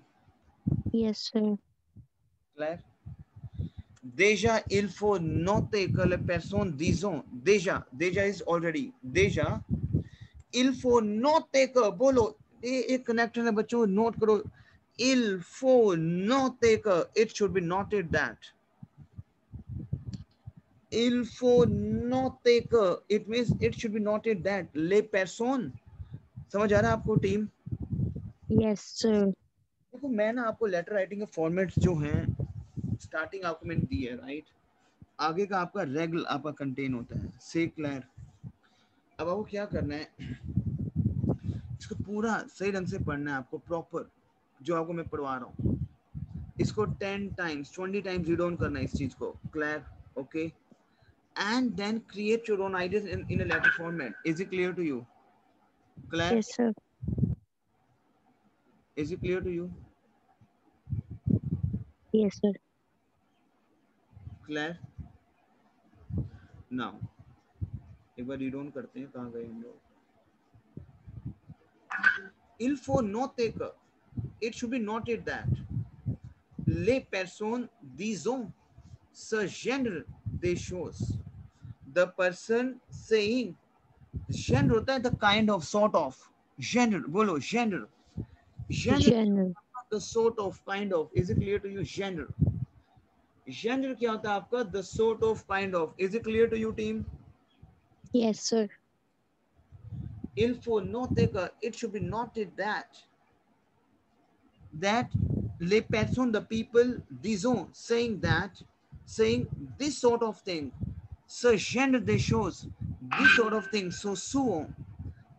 Yes, sir. Claire? Déjà, il faut noter que les personnes, disons, déjà is already, déjà, il faut noter que, बोलो, एक connection है बच्चों, note करो, il faut noter que, it should be noted that, il faut noter que, it means it should be noted that, les personnes, समझ आ रहा है आपको टीम? Yes, sir. देखो मैं ना आपको लेटर राइटिंग के फॉर्मेट जो हैं, स्टार्टिंग आपको मैंने दी है, राइट? आगे का आपका रेगुलर आपका कंटेन होता है, से क्लियर। अब आपको क्या करना है, इसको पूरा सही ढंग से पढ़ना है आपको, प्रॉपर जो आपको मैं पढ़वा रहा हूँ, इसको 10 टाइम्स 20 टाइम्स रीड ऑन करना है इस चीज को, clear? Okay, and then create your own ideas in a letter format. Is it clear to you? Clear? Yes, sir. Is it clear to you? Yes, sir. Clear? Now एक बार read on करते हैं, कहाँ गए हम लोग? Il faut noter que, it should be noted that, les personnes, disons, ce genre des choses, the person saying, genre होता है the kind of, sort of, genre, बोलो genre, Genre. the sort of, kind of, is it clear to you? Genre क्या होता है आपका? the sort of, kind of, is it clear to you team? Yes, sir. Il faut noter que, it should be noted that les personnes, the people, disons, saying this sort of thing, ce genre de choses, this sort of things, so souvent,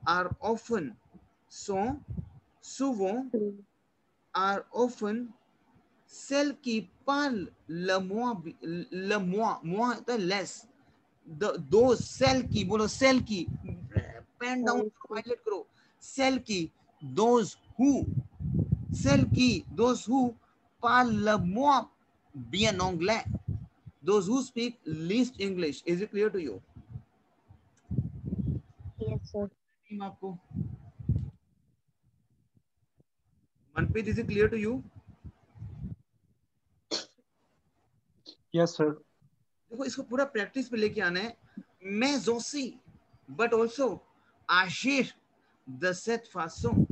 are often, sont souvent, are often, celles qui parlent le moins, the less, those, celles qui, बोलो celles qui, pen down, highlight करो, celles qui, those who, celles qui, those who parlent le moins bien anglais, those who speak least English. Is it clear to you? Yes, sir. आपको Manpreet, is it clear to you? Yes, sir. देखो इसको पूरा practice पे लेके आना है, mais aussi, but also agir de cette façon,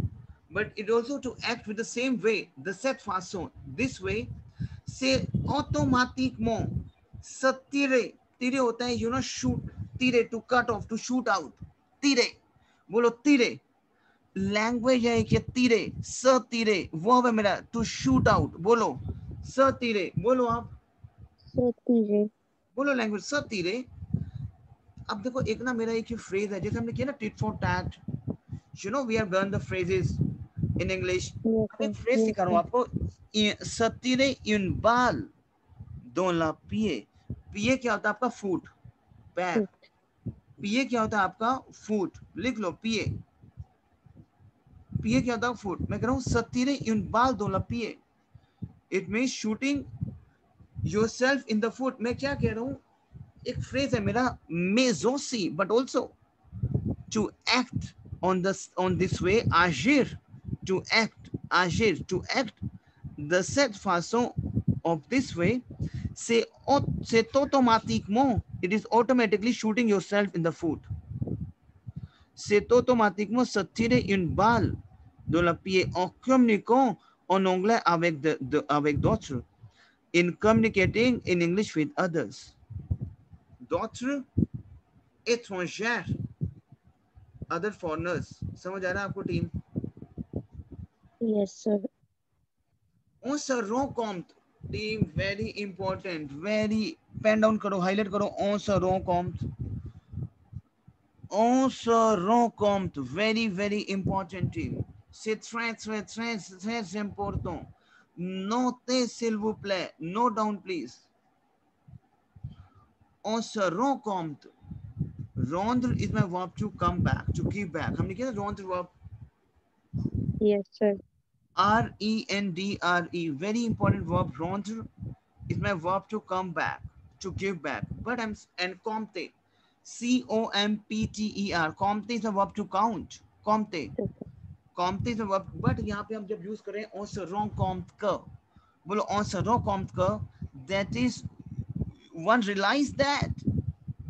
but it also to act with the same way, de cette façon, this way, c'est automatiquement se tirer, tirer होता है, you know, shoot, तीरे, to cut off, to shoot out, तीरे, बोलो तीरे। Language है कि तीरे, स तीरे, वो है मेरा टू शूट आउट, बोलो स तीरे, बोलो आप, सतीरे, बोलो लैंग्वेज स तीरे। अब देखो एक ना मेरा एक फ्रेज है, जैसे हमने किया ना tit for tat, you know we have learn the phrases in English. yes अब sir, एक फ्रेज yes सिखा रहा हूँ sir, आपको, सतीरे इन बाल दो ला पिए। पिए क्या होता है आपका फूट, पैर। foot, पिए क्या होता है आपका फूट, लिख लो पिए। पिए क्या होता है फूट, मैं कह रहा हूँ सतीरे इन बाल दो ला पिए, it mean shooting yourself in the foot. मैं क्या कह रहा हूँ, एक फ्रेज है मेरा, मेजोसी, but also to act on this way, agir, to act de cette façon, of this way, c'est automatiquement, it is automatically shooting yourself in the foot. C'est automatiquement se tirer une balle dans le pied en communiquant en anglais avec d'autres, in communicating in English with others. D'autres étrangers, other foreigners. समझ आ रहा है आपको team? yes sir, On se rend compte, team very important, very pen down करो, highlight करो, on se rend compte, on se rend compte, very important team, c'est très important. Notez s'il vous plaît, note down please. On se rend compte, rendre is my verb to come back, to give back. हमने किया rendre verb, yes sir, rendre, very important verb. Rendre is my verb to come back, to give back. But I'm, and compter, compter, compter is a verb to count, compter, yes sir, compter is a verb. But यहाँ पे हम जब use करें on se rend compte que, बोलो on se rend compte que, that is one realize that,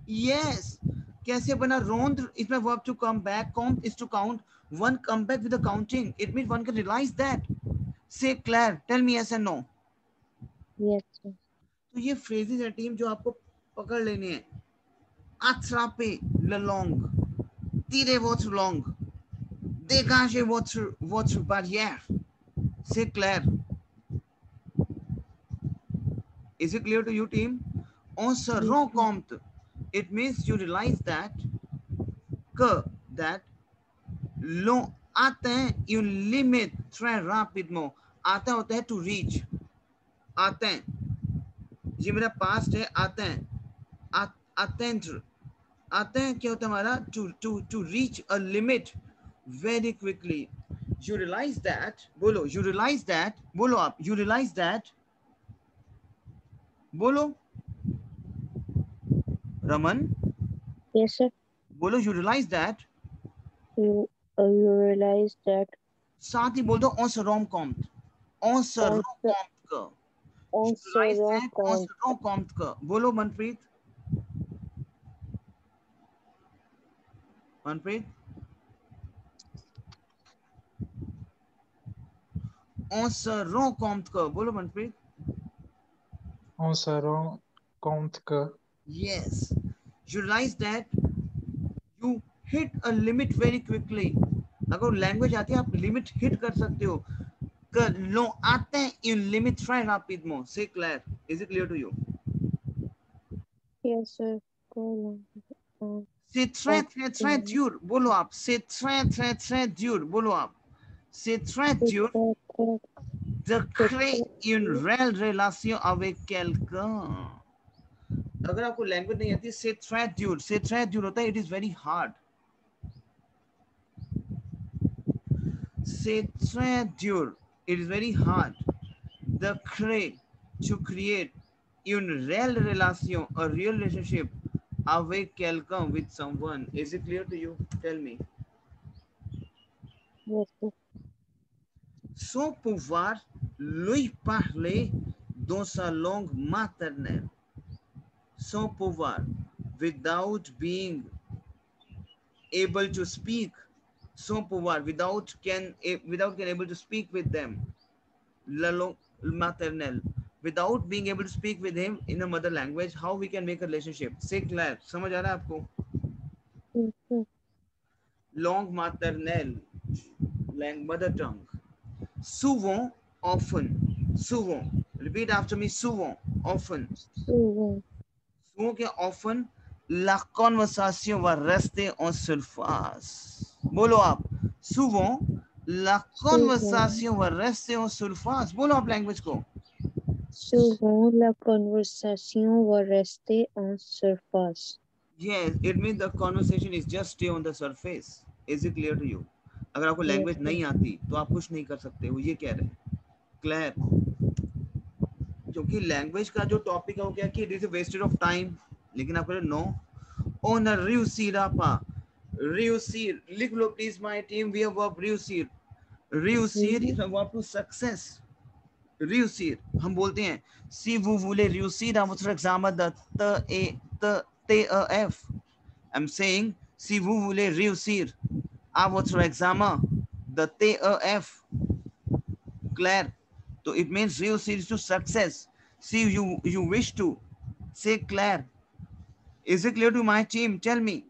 yes. कैसे बना, rendre is my verb to come back, compte is to count, one come back with the counting, it means one can realize that. Say Claire, tell me yes and no. yes sir, तो ये phrases है team जो आपको पकड़ लेने हैं. Attraper le langue, tirez votre langue, dégagez votre barrière. C'est clair? Is it clear to you team? On se yes rend sir, compte, it means you realize that que that l'on atteint une limite très rapidement. atteint होता है to reach, atteint, ये मेरा past है, atteint, atteindre, atteint क्या होता है हमारा, to reach a limit very quickly. You realize that, बोलो you realize that, बोलो आप, you realize that, बोलो रमन, yes sir, बोलो you realize that, you realize that साथ ही बोल दो on se rend compte, on se on rend compte que, on you se realize rend that on se compte, rend compte que, बोलो Manpreet, Manpreet, on se rend compte que, बोलो Manpreet. On se rend compte que Yes, you realize that you hit a limit very quickly. अगर language आती है आप limit hit कर सकते हो. que l'on atteint une limite très rapidement. C'est clair? Is it clear to you? yes sir, go on, C'est très dur. बोलो आप. C'est très dur. बोलो आप. C'est très dur de créer une réelle relation avec quelqu'un. अगर आपको language नहीं आती, c'est très dur. C'est très dur होता है, it is very hard. C'est très dur. It is very hard. De créer, to create une réelle relation, a real relationship avec quelqu'un, with someone. Is it clear to you? Tell me. yes sir, Sans pouvoir lui parler dans sa langue maternelle. Sans pouvoir, without being able to speak. Sans pouvoir, without can able to speak with them. La langue maternelle. Without being able to speak with him in a mother language, how we can make a relationship? C'est clair? समझ आ रहा है आपको? Langue maternelle, langue mother tongue. Souvent, often. Souvent. Repeat after me. Souvent, often. Souvent. Souvent क्या often? La conversation va rester en surface. बोलो आप. Souvent, la conversation va rester en surface. बोलो आप language को. Souvent, la conversation va rester en surface. Yes, it means the conversation is just stay on the surface. Is it clear to you? अगर आपको language नहीं आती तो आप कुछ नहीं कर सकते, वो ये कह रहे हैं. क्लियर? क्योंकि लैंग्वेज का जो टॉपिक है वो क्या कि it is a wasted of time. लेकिन आपको नो ऑन रियूसीरापा रियूसीर लिख लो please my team. We have verb रियूसीर. रियूसीर is a verb to success. रियूसीर हम बोलते हैं सी वो वुले रियूसीर. For example the t a f. I'm saying si vous voulez réussir à votre examen the TEF. Claire. So it means réussir is to success. See you wish to. Say Claire. Is it clear to my team? Tell me.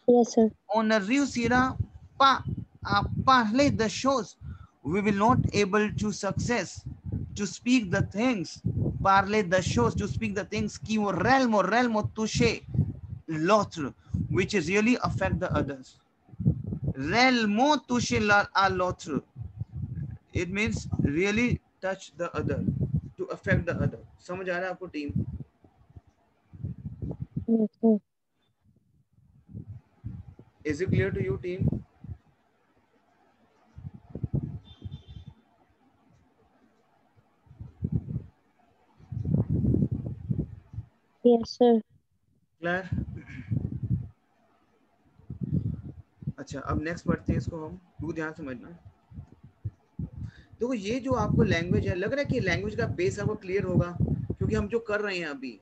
Yes, sir. On a réussira pas à parler the choses. We will not able to success to speak the things. Parler the choses to speak the things qui vont réellement toucher l'autre, which is really affect the others. Réellement toucher à l'autre. It means really touch the other, to affect the other. समझ आ रहा है आपको team? Yes, sir. Is it clear to you, team? Yes, sir. Clear? अच्छा, अब next पढ़ते हैं इसको हम. तू ध्यान समझना. देखो ये जो आपको लैंग्वेज है, लग रहा है कि लैंग्वेज का बेस आपको क्लियर होगा, क्योंकि हम जो कर रहे हैं अभी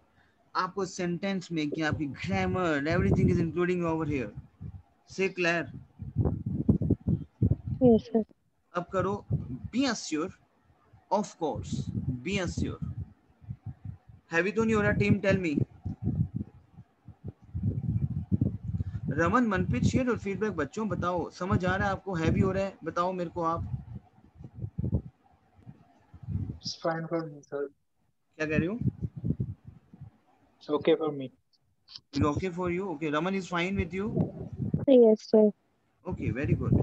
आपको सेंटेंस में क्या आपकी grammar everything is including over here. से क्लियर? Yes, sir. अब करो bien sûr, of course, bien sûr. Have you done your team? Tell me. Raman, Manpreet, share और फीडबैक. बच्चों बताओ समझ आ रहा है आपको? हैवी हो रहा है? बताओ मेरे को आप. It's fine for me, sir. क्या कह रही हूँ? It's okay for me. It's okay for you? Okay, Raman is fine with you? Yes, sir. Okay, very good.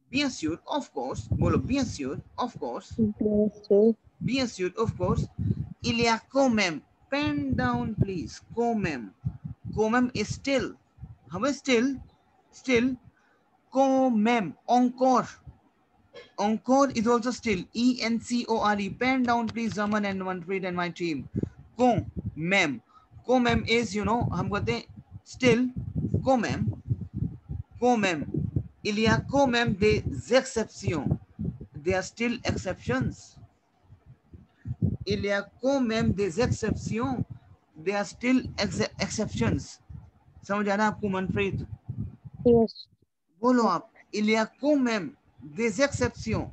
Bien sûr, of course. बोलो bien sûr, of course. Yes, sir. Bien sûr, of course. Il y a quand même. Pen down, please. Quand même. Quand même is still. How is still? Still. Quand même. Encore. Encore is also still. E-N-C-O-R-E. Pen down, please, Raman and Manpreet and my team. Quand même. Quand même is, you know, हम कहते हैं still. Quand même. Quand même. Il y a quand même des exceptions. There are still exceptions. Il y a quand même des exceptions. There are still exceptions. समझ आ रहा है आपको Manpreet? Yes. बोलो आप. Il y a quand même des exceptions.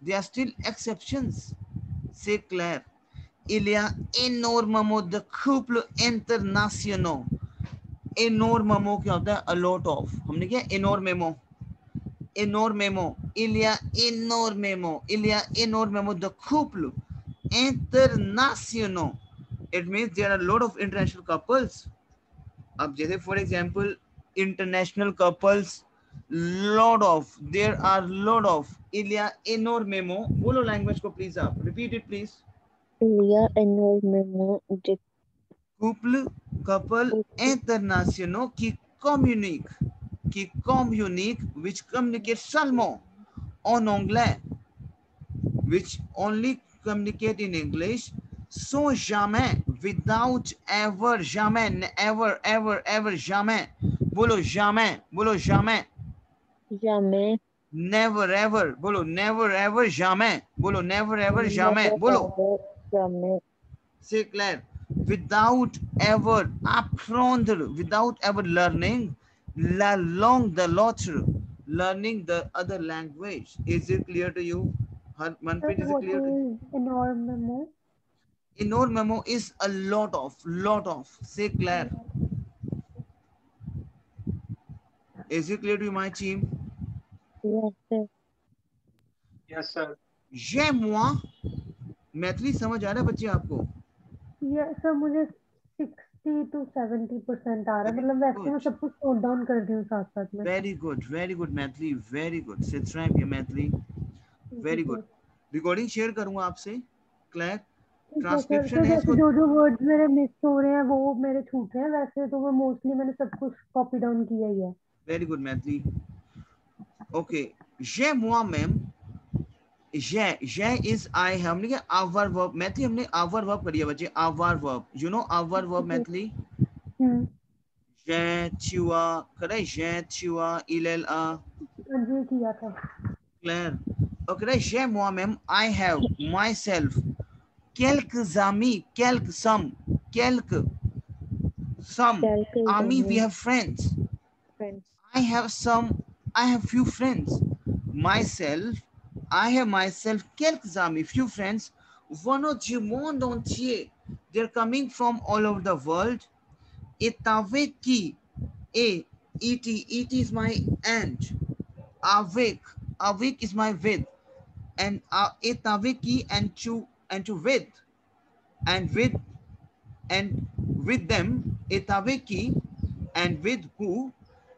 There are still exceptions. C'est clair. Il y a énormément de couples internationaux. Énormément क्या होता है? A lot of. हमने क्या? Énormément. Énormément. Il y a énormément. Il y a énormément de couples internationaux. It means there are a lot of international couples. अब जैसे for example international couples, lot of, there are lot of. Il y a énormément. बोलो language को please आप. Repeat it please. Il y a énormément de Couple, couple internationaux qui communiquent, which communicate seulement en anglais, which only communicate in English, sans jamais, without ever, jamais, ever, jamais. बोलो jamais, बोलो jamais. jamais. Never ever, बोलो never ever, jamais. बोलो never ever, jamais. बोलो. Jamais. C'est clair. Without ever apprendre, without ever learning la langue de l'autre, learning the other language. Is it clear to you? Manpreet, is it What clear to you? is enormous? Enormemo is a lot of. Say clair. Is it clear to you, my team? Yes, sir. Yes, sir. ये moi, Maithili समझ आ रहा है बच्चे आपको? ये sir मुझे 60 to 70% आ रहा है, मतलब वैसे मैं Good. सब कुछ नोट डाउन कर रही हूँ साथ साथ में। Very good, Maithili, very good. Sit right here, Maithili. Very good. Recording share करूंगा आपसे. क्लियर? ट्रांसक्रिप्शन है जैसे इसको. जो वर्ड्स मेरे मिस हो रहे हैं वो मेरे छूट रहे हैं, वैसे तो मैं मोस्टली मैंने सब कुछ कॉपी डाउन किया ही है। Very good, Maithili. Okay. ये moi मैम. ये is I है. हमने क्या our verb. मैथिली हमने our verb करिए बच्चे. our verb. You know our verb Maithili? ये चुआ करे ये चुआ इलेल आ. जी किया था। Claire. Okay, j'ai moi-même, I have myself, quelques amis, some, amis, we have friends. I have few friends. Myself, I have myself, quelques amis, few friends. Venant du monde entier. They're coming from all over the world. Et avec qui? It is my aunt. Avec is my with. And et avec qui and to with them et avec qui and with who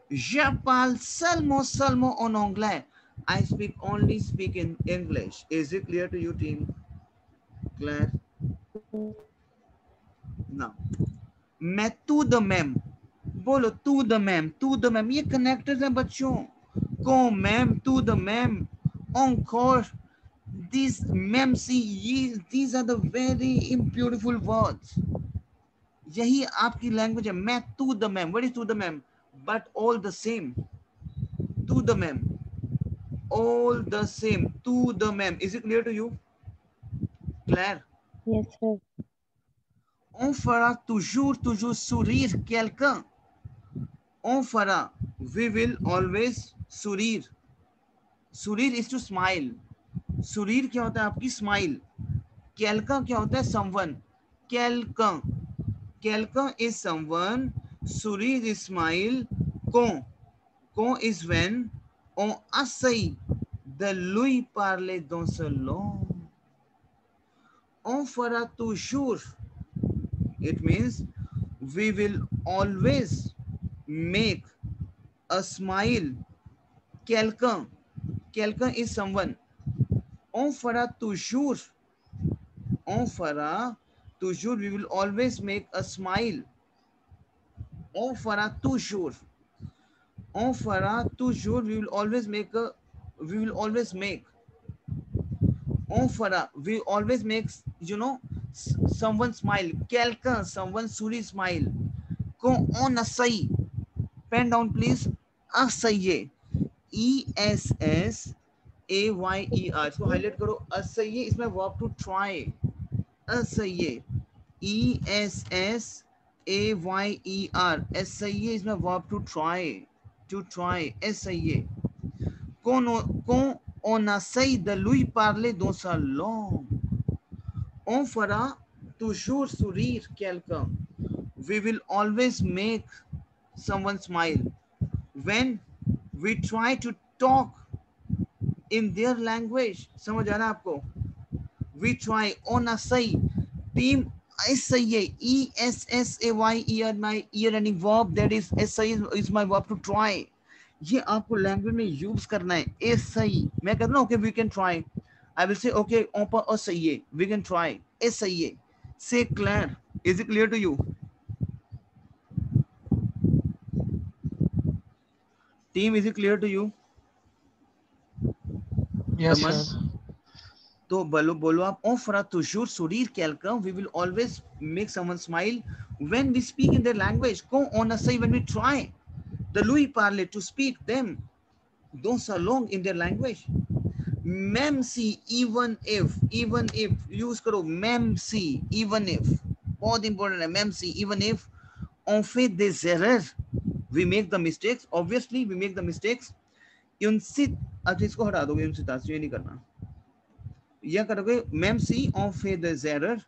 je parle seulement en anglais. I only speak in English. Is it clear to you, team? Clear? Now, मैं tout de même, बोलो tout de même, ये connectors हैं बच्चों. Quand même, tout de même, encore. These mem, see, these are the very beautiful words. यही आपकी language है. मैं to the mem. What is to the mem? But all the same. To the mem. All the same. To the mem. Is it clear to you? Claire? Yes, sir. On fera toujours sourire quelqu'un. On fera. We will always sourire. Sourire is to smile. Sourire क्या होता है आपकी smile. Quelqu'un क्या होता है someone. Quelqu'un. Quelqu'un is someone. Sourire is smile. Quand is when. On essaye de lui parler dans ce langue. On fera toujours. It means we will always make a smile. Quelqu'un. Quelqu'un is someone. On fera toujours. On fera toujours. We will always make a smile. On fera toujours. On fera toujours. We will always make. On fera. We always make, someone smile. Quelqu'un, someone sourit, smile. Quand on essaye. Pen down please. Essayer. ESSAYER. इसको highlight करो. essayer इसमें verb to try. essayer. ESSAYER. essayer इसमें verb to try. To try. essayer. Quand on essaye de lui parler dans sa langue. On fera toujours sourire quelqu'un. We will always make someone smile. When we try to talk in their language. समझ आ रहा है आपको? We try. On essaye. Team essayer. ESSAYER. My ear ending verb. That is essay is my verb to try. ये आपको language में use करना है. essay. मैं कहता हूँ okay we can try. I will say okay on peut essayer. We can try. Essayer. Say Claire. Is it clear to you? Team, is it clear to you? Yes, sir. तो बोलो आप. On fera toujours sourire quelqu'un. We will always make someone smile when we speak in their language. Quand on essaye, when we try de lui parler, to speak them dans sa langue, in their language. Même si, even if use करो. Même si, even if. बहुत important है. Même si, even if on fait des erreurs, we make the mistakes. Obviously we make the mistakes. उनसे अच्छा इसको हटा दोगे. उनसे तासी ये नहीं करना. यह करोगे. Même si on fait des erreurs.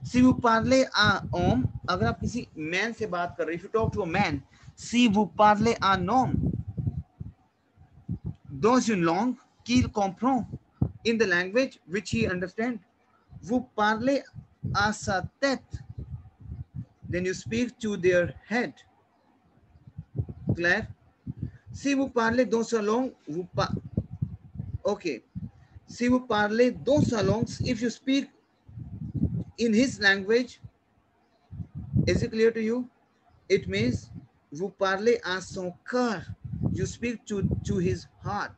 Si vous parlez à homme, अगर आप किसी man से बात कर रहे, if you talk to a man, si vous parlez à un homme, dans une langue qu'il comprend, in the language which he understands. Vous parlez à sa tête, then you speak to their head. Claire? Si vous parlez dans sa langue, okay. Si vous parlez dans sa langue, if you speak in his language, is it clear to you? It means vous parlez à son cœur. You speak to his heart.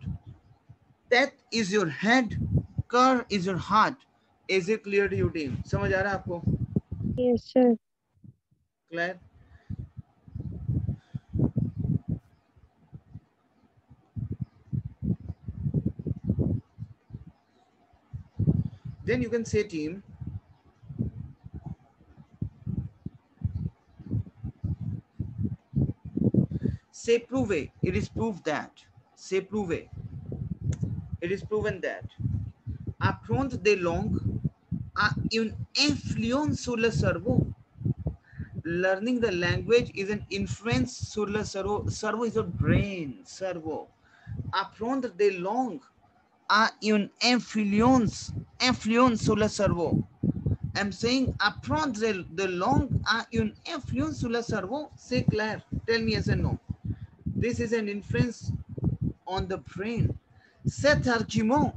That is your head, cœur is your heart. Is it clear to you, team? समझ आ रहा है आपको? Yes, sir. Claire? Then you can say, team, c'est prouvé. It is proved that. C'est prouvé. It is proven that. Apprendre des langues a une influence sur le cerveau. Learning the language is an influence sur le cerveau. Cerveau is your brain. Cerveau. Apprendre des langues a une influence sur le cerveau. I'm saying apprendre the langue a une influence sur le cerveau. C'est clair. Tell me yes and no. This is an influence on the brain. Cet argument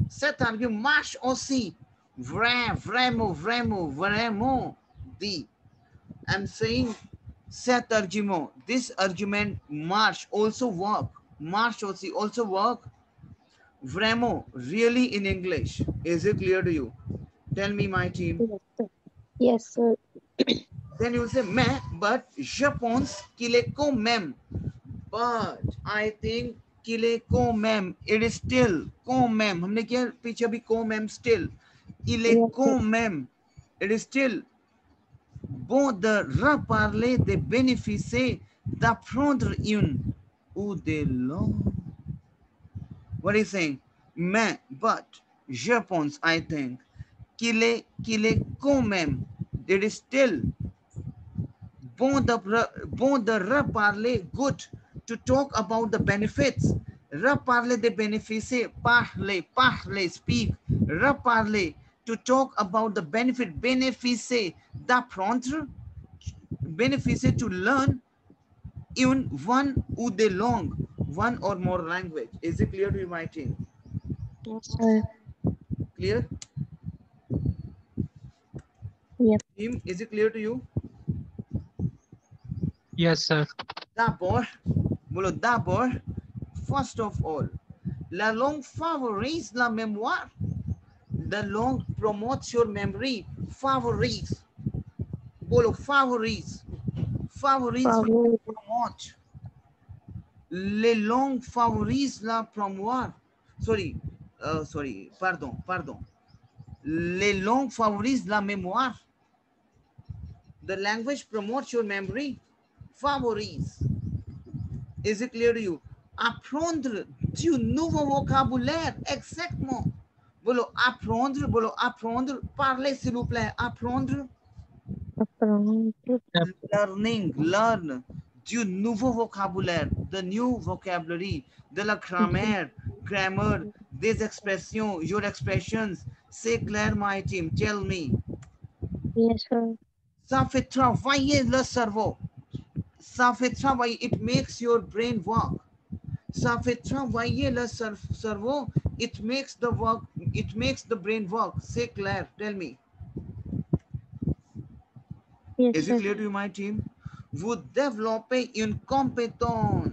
marche aussi. Vraiment dit. I'm saying cet argument. This argument marche also work. Marche also work. Vraiment, really in English. Is it clear to you? Tell me, my team. Yes, sir. Then you say, mais, but, je pense qu'il est quand même. But, I think qu'il est quand même. It is still, quand même. हमने क्या पीछे भी quand même still. Il est quand même. It is still. Bon de reparler, de bénéficier, d'apprendre une ou des langues. What is saying? Mais, but, je pense, I think, qu'il est quand même, it is still, bon de reparler, good, to talk about the benefits, reparler des bénéfices, parler, speak, reparler, to talk about the benefit, bénéficier, d'apprendre, bénéficier to learn, in one ou des langues, one or more language. Is it clear to you, my team? Yes, sir. Clear? Yep. Team, is it clear to you? Yes, sir. D'abord, first of all, la langue favorise la mémoire. The langue promotes your memory. Favorise. Favorise. Promote. Les langues favorisent la mémoire. Pardon. Les langues favorisent la mémoire. The language promotes your memory. Favorise. Is it clear to you? Apprendre du nouveau vocabulaire. Exactement. Apprendre. Parlez, s'il vous plaît. Apprendre. Learn. Du nouveau vocabulaire. The new vocabulary. De la grammar. Des expressions. Your expressions. C'est clair, my team. Tell me. Yes, sir. Ça fait travailler le cerveau. Ça fait travailler. It makes your brain work. Ça fait travailler le cerveau. It makes the brain work. C'est clair. Tell me. Yes, Is sir. it clear to you, my team? Vous développez une compétence.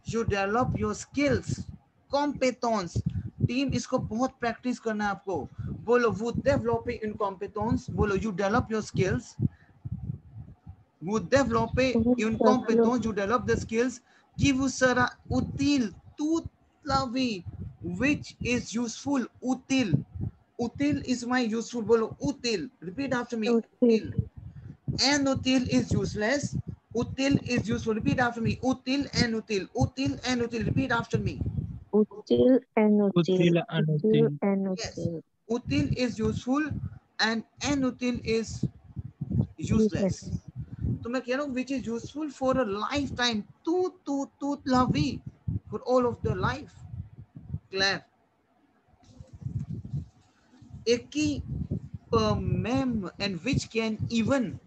You develop your skills. Compétence. Team, इसको बहुत practice करना है आपको. बोलो, vous développez une compétence. बोलो, you develop your skills. Vous développez une compétence, you develop the skills qui vous sera utile toute la vie. Which is useful. Utile. Utile is my useful. Bolo, utile. Repeat after me. Utile. Inutile is useless. Utile is useful. Repeat after me. Utile and utile. Utile and utile. Repeat after me. Utile and utile. Yes. Utile is useful and inutile is useless. तो मैं कह रहा हूँ which is useful for a lifetime, toute la vie, for all of the life. Claire. A keep a mem and which can even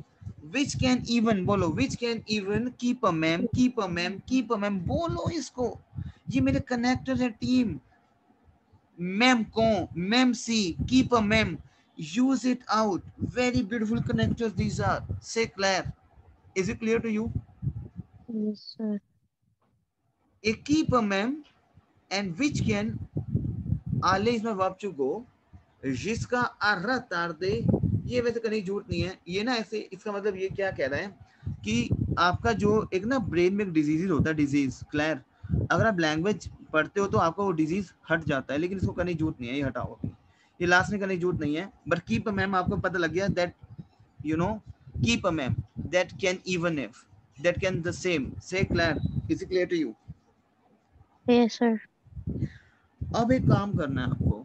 बोलो, which can even keep a mem बोलो इसको. ये मेरे कनेक्टर है team. Mem con, mem c, keep a mem, use it out. Very beautiful connectors these are. Say Claire. Is it clear to you? Yes, sir. A keep a mem and which can आले इसमें verb to go, जिसका अर्रा तार दे. ये वैसे कहीं झूठ नहीं है ये ना, ऐसे इसका मतलब ये क्या कह रहा है कि आपका जो एक ना ब्रेन में एक डिजीज होता है, डिजीज. क्लियर. अगर आप लैंग्वेज पढ़ते हो तो आपका वो डिजीज हट जाता है, लेकिन इसको कहीं झूठ नहीं है, ये हटाओ. ये लास्ट में कहीं झूठ नहीं है. बट कीप अ मैम आपको पता लग गया that you know keep a ma'am that can even if that can the same. Say clear. Is it clear to you? Yes, sir. अब एक काम करना है आपको.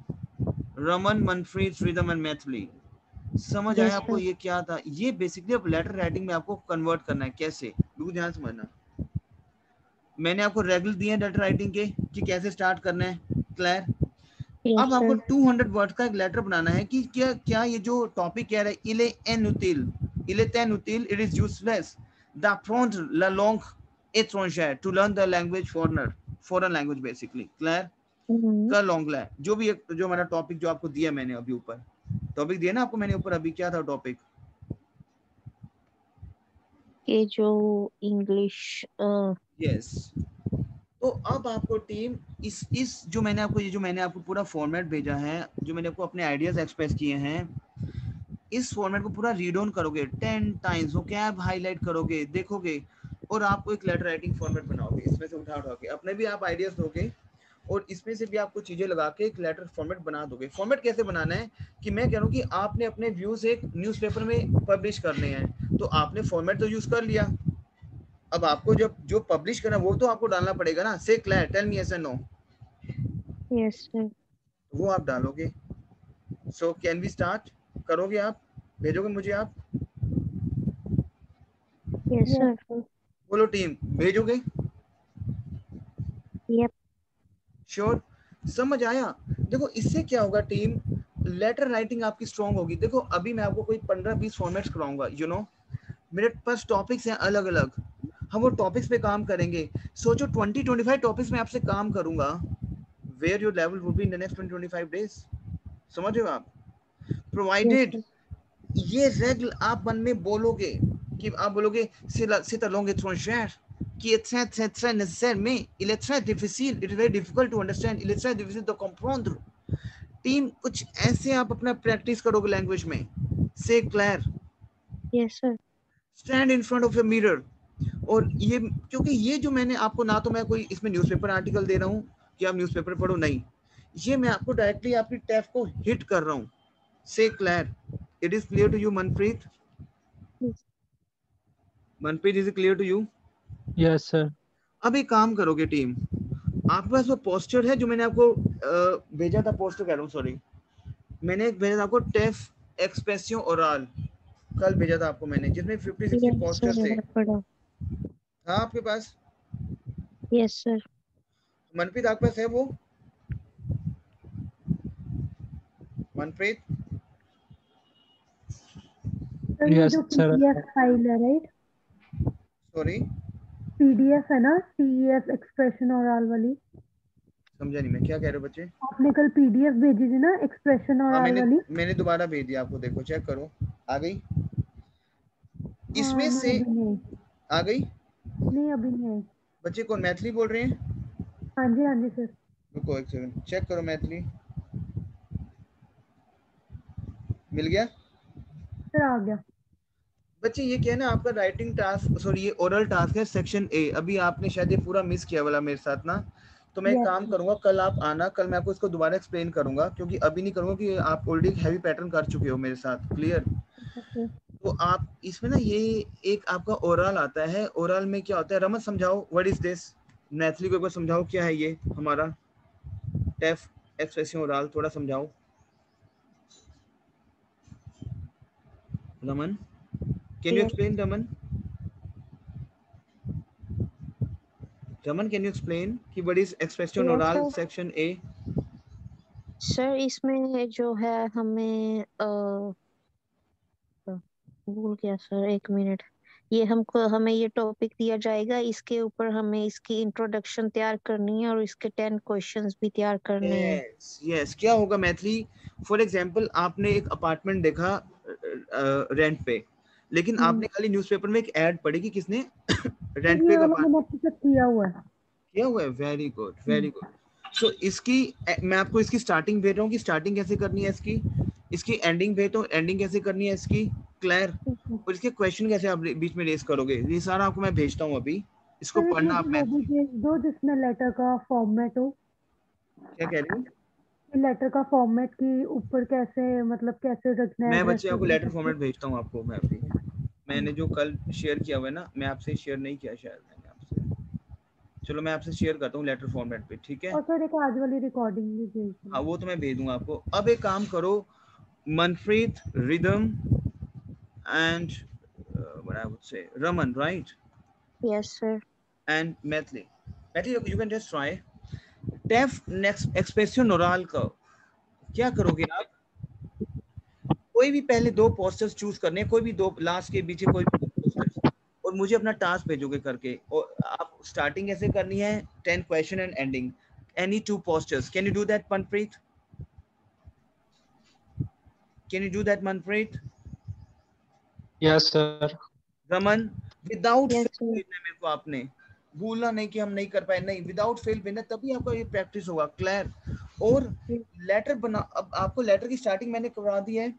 रमन, मनप्रीत, रिदम एंड मैथिली. समझ Yes, आया आपको sir. ये क्या था? ये बेसिकली अब लेटर राइटिंग में आपको कन्वर्ट करना है. कैसे? बिल्कुल ध्यान समझना. मैंने आपको रेगुलर दिए हैं लेटर राइटिंग के कि कैसे स्टार्ट करना है. क्लियर. Yes, अब आपको sir. 200 वर्ड का एक लेटर बनाना है कि क्या ये जो टॉपिक कह रहा है इले तेनुतिल it is useless the front ला लॉन्ग एट्रॉन्जर to learn the language foreign language basically. Clear. का लॉन्ग ला जो भी जो हमारा टॉपिक जो आपको दिया मैंने अभी ऊपर टॉपिक दिया ना आपको मैंने ऊपर अभी, क्या था टॉपिक? कि जो इंग्लिश. यस. तो अब आपको टीम इस जो मैंने आपको पूरा फॉर्मेट भेजा है, जो मैंने आपको अपने आइडियाज एक्सप्रेस किए हैं, इस फॉर्मेट को पूरा रीड ऑन करोगे 10 टाइम्स. वो क्या हाईलाइट करोगे, देखोगे, और आपको एक लेटर राइटिंग फॉर्मेट बनाओगे. इसमें से उठा के अपने भी आप आइडियाज दोगे और इसमें से भी आपको चीजें लगा के एक लेटर फॉर्मेट बना दोगे. फॉर्मेट कैसे बनाना है कि मैं कह रहा हूँ कि आपने अपने व्यूज एक न्यूज़पेपर में पब्लिश करने हैं, तो आपने फॉर्मेट तो यूज कर लिया. अब आपको जब जो पब्लिश करना वो तो आपको डालना पड़ेगा ना. Say clear. Tell me yes and no. Yes, sir. वो आप डालोगे. So can we start? करोगे आप? भेजोगे मुझे आप? Yes, Yes, sir. sir. बोलो टीम, भेजोगे? Yep. श्योर. समझ आया? देखो इससे क्या होगा टीम, लेटर राइटिंग आपकी स्ट्रांग होगी. देखो अभी मैं आपको कोई 15-20 फॉर्मेट्स कराऊंगा. यू नो मेरे पास टॉपिक्स हैं अलग अलग, हम वो टॉपिक्स पे काम करेंगे. सोचो 20-25 टॉपिक्स में आपसे काम करूंगा. Where your level would be in the next 20-25 days. समझ रहे हो आप? Yes, provided sir. ये रेगुलर आप मन में बोलोगे कि आप बोलोगे c'est la langue étrangère qui est très très très nécessaire mais il est très difficile, it is very difficult to understand, il est très difficile de comprendre. Team कुछ ऐसे आप अपना प्रैक्टिस करोगे लैंग्वेज में. Say clear. Yes, sir. Stand in front of the mirror. और ये क्योंकि ये जो मैंने आपको, ना तो मैं कोई इसमें न्यूज़पेपर आर्टिकल दे रहा हूँ कि आप न्यूज़पेपर पढ़ो, नहीं, ये मैं आपको डायरेक्टली आपकी टैप को हिट कर रहा हूँ. Say clear. It is clear to you Manpreet? Yes. Manpreet is it clear to you? Yes, sir. अब एक काम करोगे टीम, आपके पास वो पोस्टर है जो मैंने आपको भेजा था. पोस्टर कह रहा हूँ, सॉरी, मैंने एक भेजा था आपको टेफ एक्सप्रेसियो ओरल. कल भेजा था आपको मैंने, जिसमें 50-60 Yes, sir. पोस्टर्स थे. पढ़ा. हाँ आपके पास? Yes, sir. मनप्रीत आपके पास है वो? मनप्रीत? सर ये Yes, जो sir. PDF फाइल है, राइट? सॉरी PDF है ना, CEF एक्सप्रेशन ओरल वाली? समझा नहीं मैं, क्या कह रहे हो बच्चे? आपने कल PDF भेजी थी ना एक्सप्रेशन हाँ ओरल वाली? मैंने दोबारा भेज दिया आपको, देखो चेक करो. आ गई? हाँ, इसमें मैं से अभी नहीं, आ गई? नहीं अभी नहीं आई. बच्चे कौन मैथिली बोल रहे हैं? हाँ जी सर. रुको एक सेकंड, चेक करो. मैथिली मिल गया? सर आ गया. बच्चे ये क्या है ना, आपका राइटिंग टास्क, सॉरी ये ओरल टास्क है सेक्शन ए. अभी आपने शायद ये पूरा मिस किया वाला मेरे साथ ना, तो मैं एक Yes, काम करूंगा, कल आप आना, कल मैं आपको इसको दोबारा एक्सप्लेन करूंगा, क्योंकि अभी नहीं करूंगा कि आप ऑलरेडी हैवी पैटर्न कर चुके हो मेरे साथ. क्लियर? सर. तो आप इसमें ना ये एक आपका ओरल आता है. ओरल में क्या होता है, रमन समझाओ व्हाट इज दिस. मैथिली को एक बार समझाओ क्या है ये हमारा टेफ एक्सप्रेशन ओरल, थोड़ा समझाओ. Raman, can you Yes. explain, Raman? Raman, can you explain कि what is expression Yes, oral sir. section A? Sir इसमें जो है हमें भूल गया सर, एक मिनट। ये हमें ये टॉपिक दिया जाएगा, इसके ऊपर हमें इसकी इंट्रोडक्शन तैयार करनी है और इसके 10 क्वेश्चंस भी तैयार करने हैं। यस यस, क्या होगा मैथिली, फॉर एग्जांपल आपने एक अपार्टमेंट देखा रेंट पे, लेकिन आपने खाली न्यूज़पेपर में एक ऐड पढ़ी कि किसने रेंट पे ये एक वाला अपार्टमेंट मैंने आपके साथ किया हुआ है। किया हुआ है। Very good very good. So इसकी मैं आपको इसकी स्टार्टिंग भेज रहा हूँ कि स्टार्टिंग कैसे करनी है इसकी, इसकी एंडिंग भेज तो एंडिंग कैसे करनी है इसकी, क्लियर, और इसके क्वेश्चन कैसे आप बीच में रेस करोगे, ये सारा आपको मैं भेजता हूँ अभी, इसको सर एक पढ़ना मुझे आप। वो भी भेज दो जिसमें लेटर का फॉर्मेट हो। क्या कह रही हूँ? लेटर का फॉर्मेट की ऊपर कैसे, मतलब कैसे रखना है मैं एड्रेस बच्चे आपको वगैरह लेटर सब फॉर्मेट कुछ। भेजता हूँ आपको मैं अभी। मैंने जो कल शेयर किया हुआ है ना, मैं आपसे शेयर नहीं किया शायद मैंने आपसे, चलो मैं आपसे शेयर करता हूँ लेटर फॉर्मेट पे, ठीक है? और सर एक आज वाली रिकॉर्डिंग भी भेज दो। हाँ वो तो मैं भेज दूंगा आपको। अब एक काम करो, Manpreet, Ridham and what I would say Raman, right? Yes sir. And Maithili. Maithili, you can just try. Def next expression oral का क्या करोगे आप? कोई भी पहले दो पोस्टर्स चूज करने हैं, कोई भी दो लास्ट के पीछे कोई भी दो पोस्टर्स, और मुझे अपना टास्क भेजोगे करके, और आप स्टार्टिंग ऐसे करनी है 10 question and ending any two posters. Can you do that Manpreet? Can you do that Manpreet? Yes sir. Raman, without yes fail sir. भेजना है मेरे को, आपने भूलना नहीं कि हम नहीं कर पाए, नहीं, विदाउट फेल भेजना, तभी आपका ये प्रैक्टिस होगा, क्लियर। और लेटर बना, अब आपको लेटर की स्टार्टिंग मैंने करवा दी है,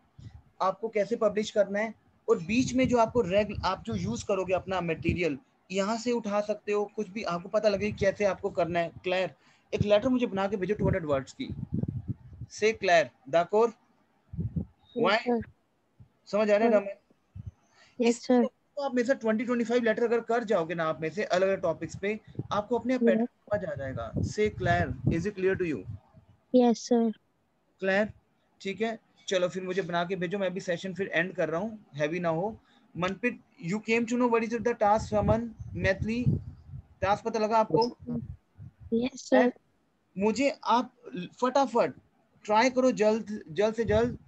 आपको कैसे पब्लिश करना है, और बीच में जो आपको आप जो यूज करोगे अपना मटेरियल, यहाँ से उठा सकते हो, कुछ भी आपको पता लगे कैसे आपको करना है, क्लियर। एक लेटर मुझे बना के भेजो 200 वर्ड्स की, से क्लियर दाकोर, यस वाई, सर। समझ आ रहा है रमन? Yes sir. तो आप में से 20-25 लेटर अगर कर जाओगे ना आप में से अलग अलग टॉपिक्स पे, आपको अपने पैटर्न समझ आ जाएगा। Say clear, is it clear to you? Yes sir. Clear, ठीक है। चलो फिर मुझे बना के भेजो, मैं भी सेशन फिर एंड कर रहा हूँ, हैवी ना हो। Manpreet, you came to know what is the task? Raman, Maithili, task पता लगा आपको? Yes sir. मुझे आप फटाफट ट्राई करो, जल्द जल्द से जल्द,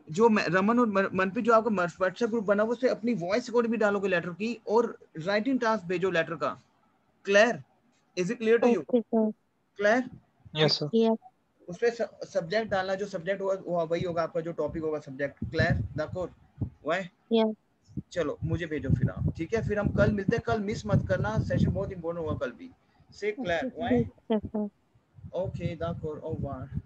जो रमन और मनप्रीत जो आपका व्हाट्सएप ग्रुप बना वो से अपनी वॉइस रिकॉर्ड भी डालोगे लेटर की, और राइटिंग टास्क भेजो लेटर का, clear, is it clear to you? Okay sir. Clear. Yes sir. Yes. उस पे सब्जेक्ट डालना, जो सब्जेक्ट होगा वो वही होगा आपका, जो टॉपिक होगा सब्जेक्ट, क्लियर दाकोर, वाई। यस। चलो मुझे भेजो फिर आप, ठीक है? फिर हम कल मिलते हैं, कल मिस मत करना, सेशन बहुत इंपॉर्टेंट होगा कल भी, से क्लियर, वाई। ठीक है सर। Okay दाकोर, over.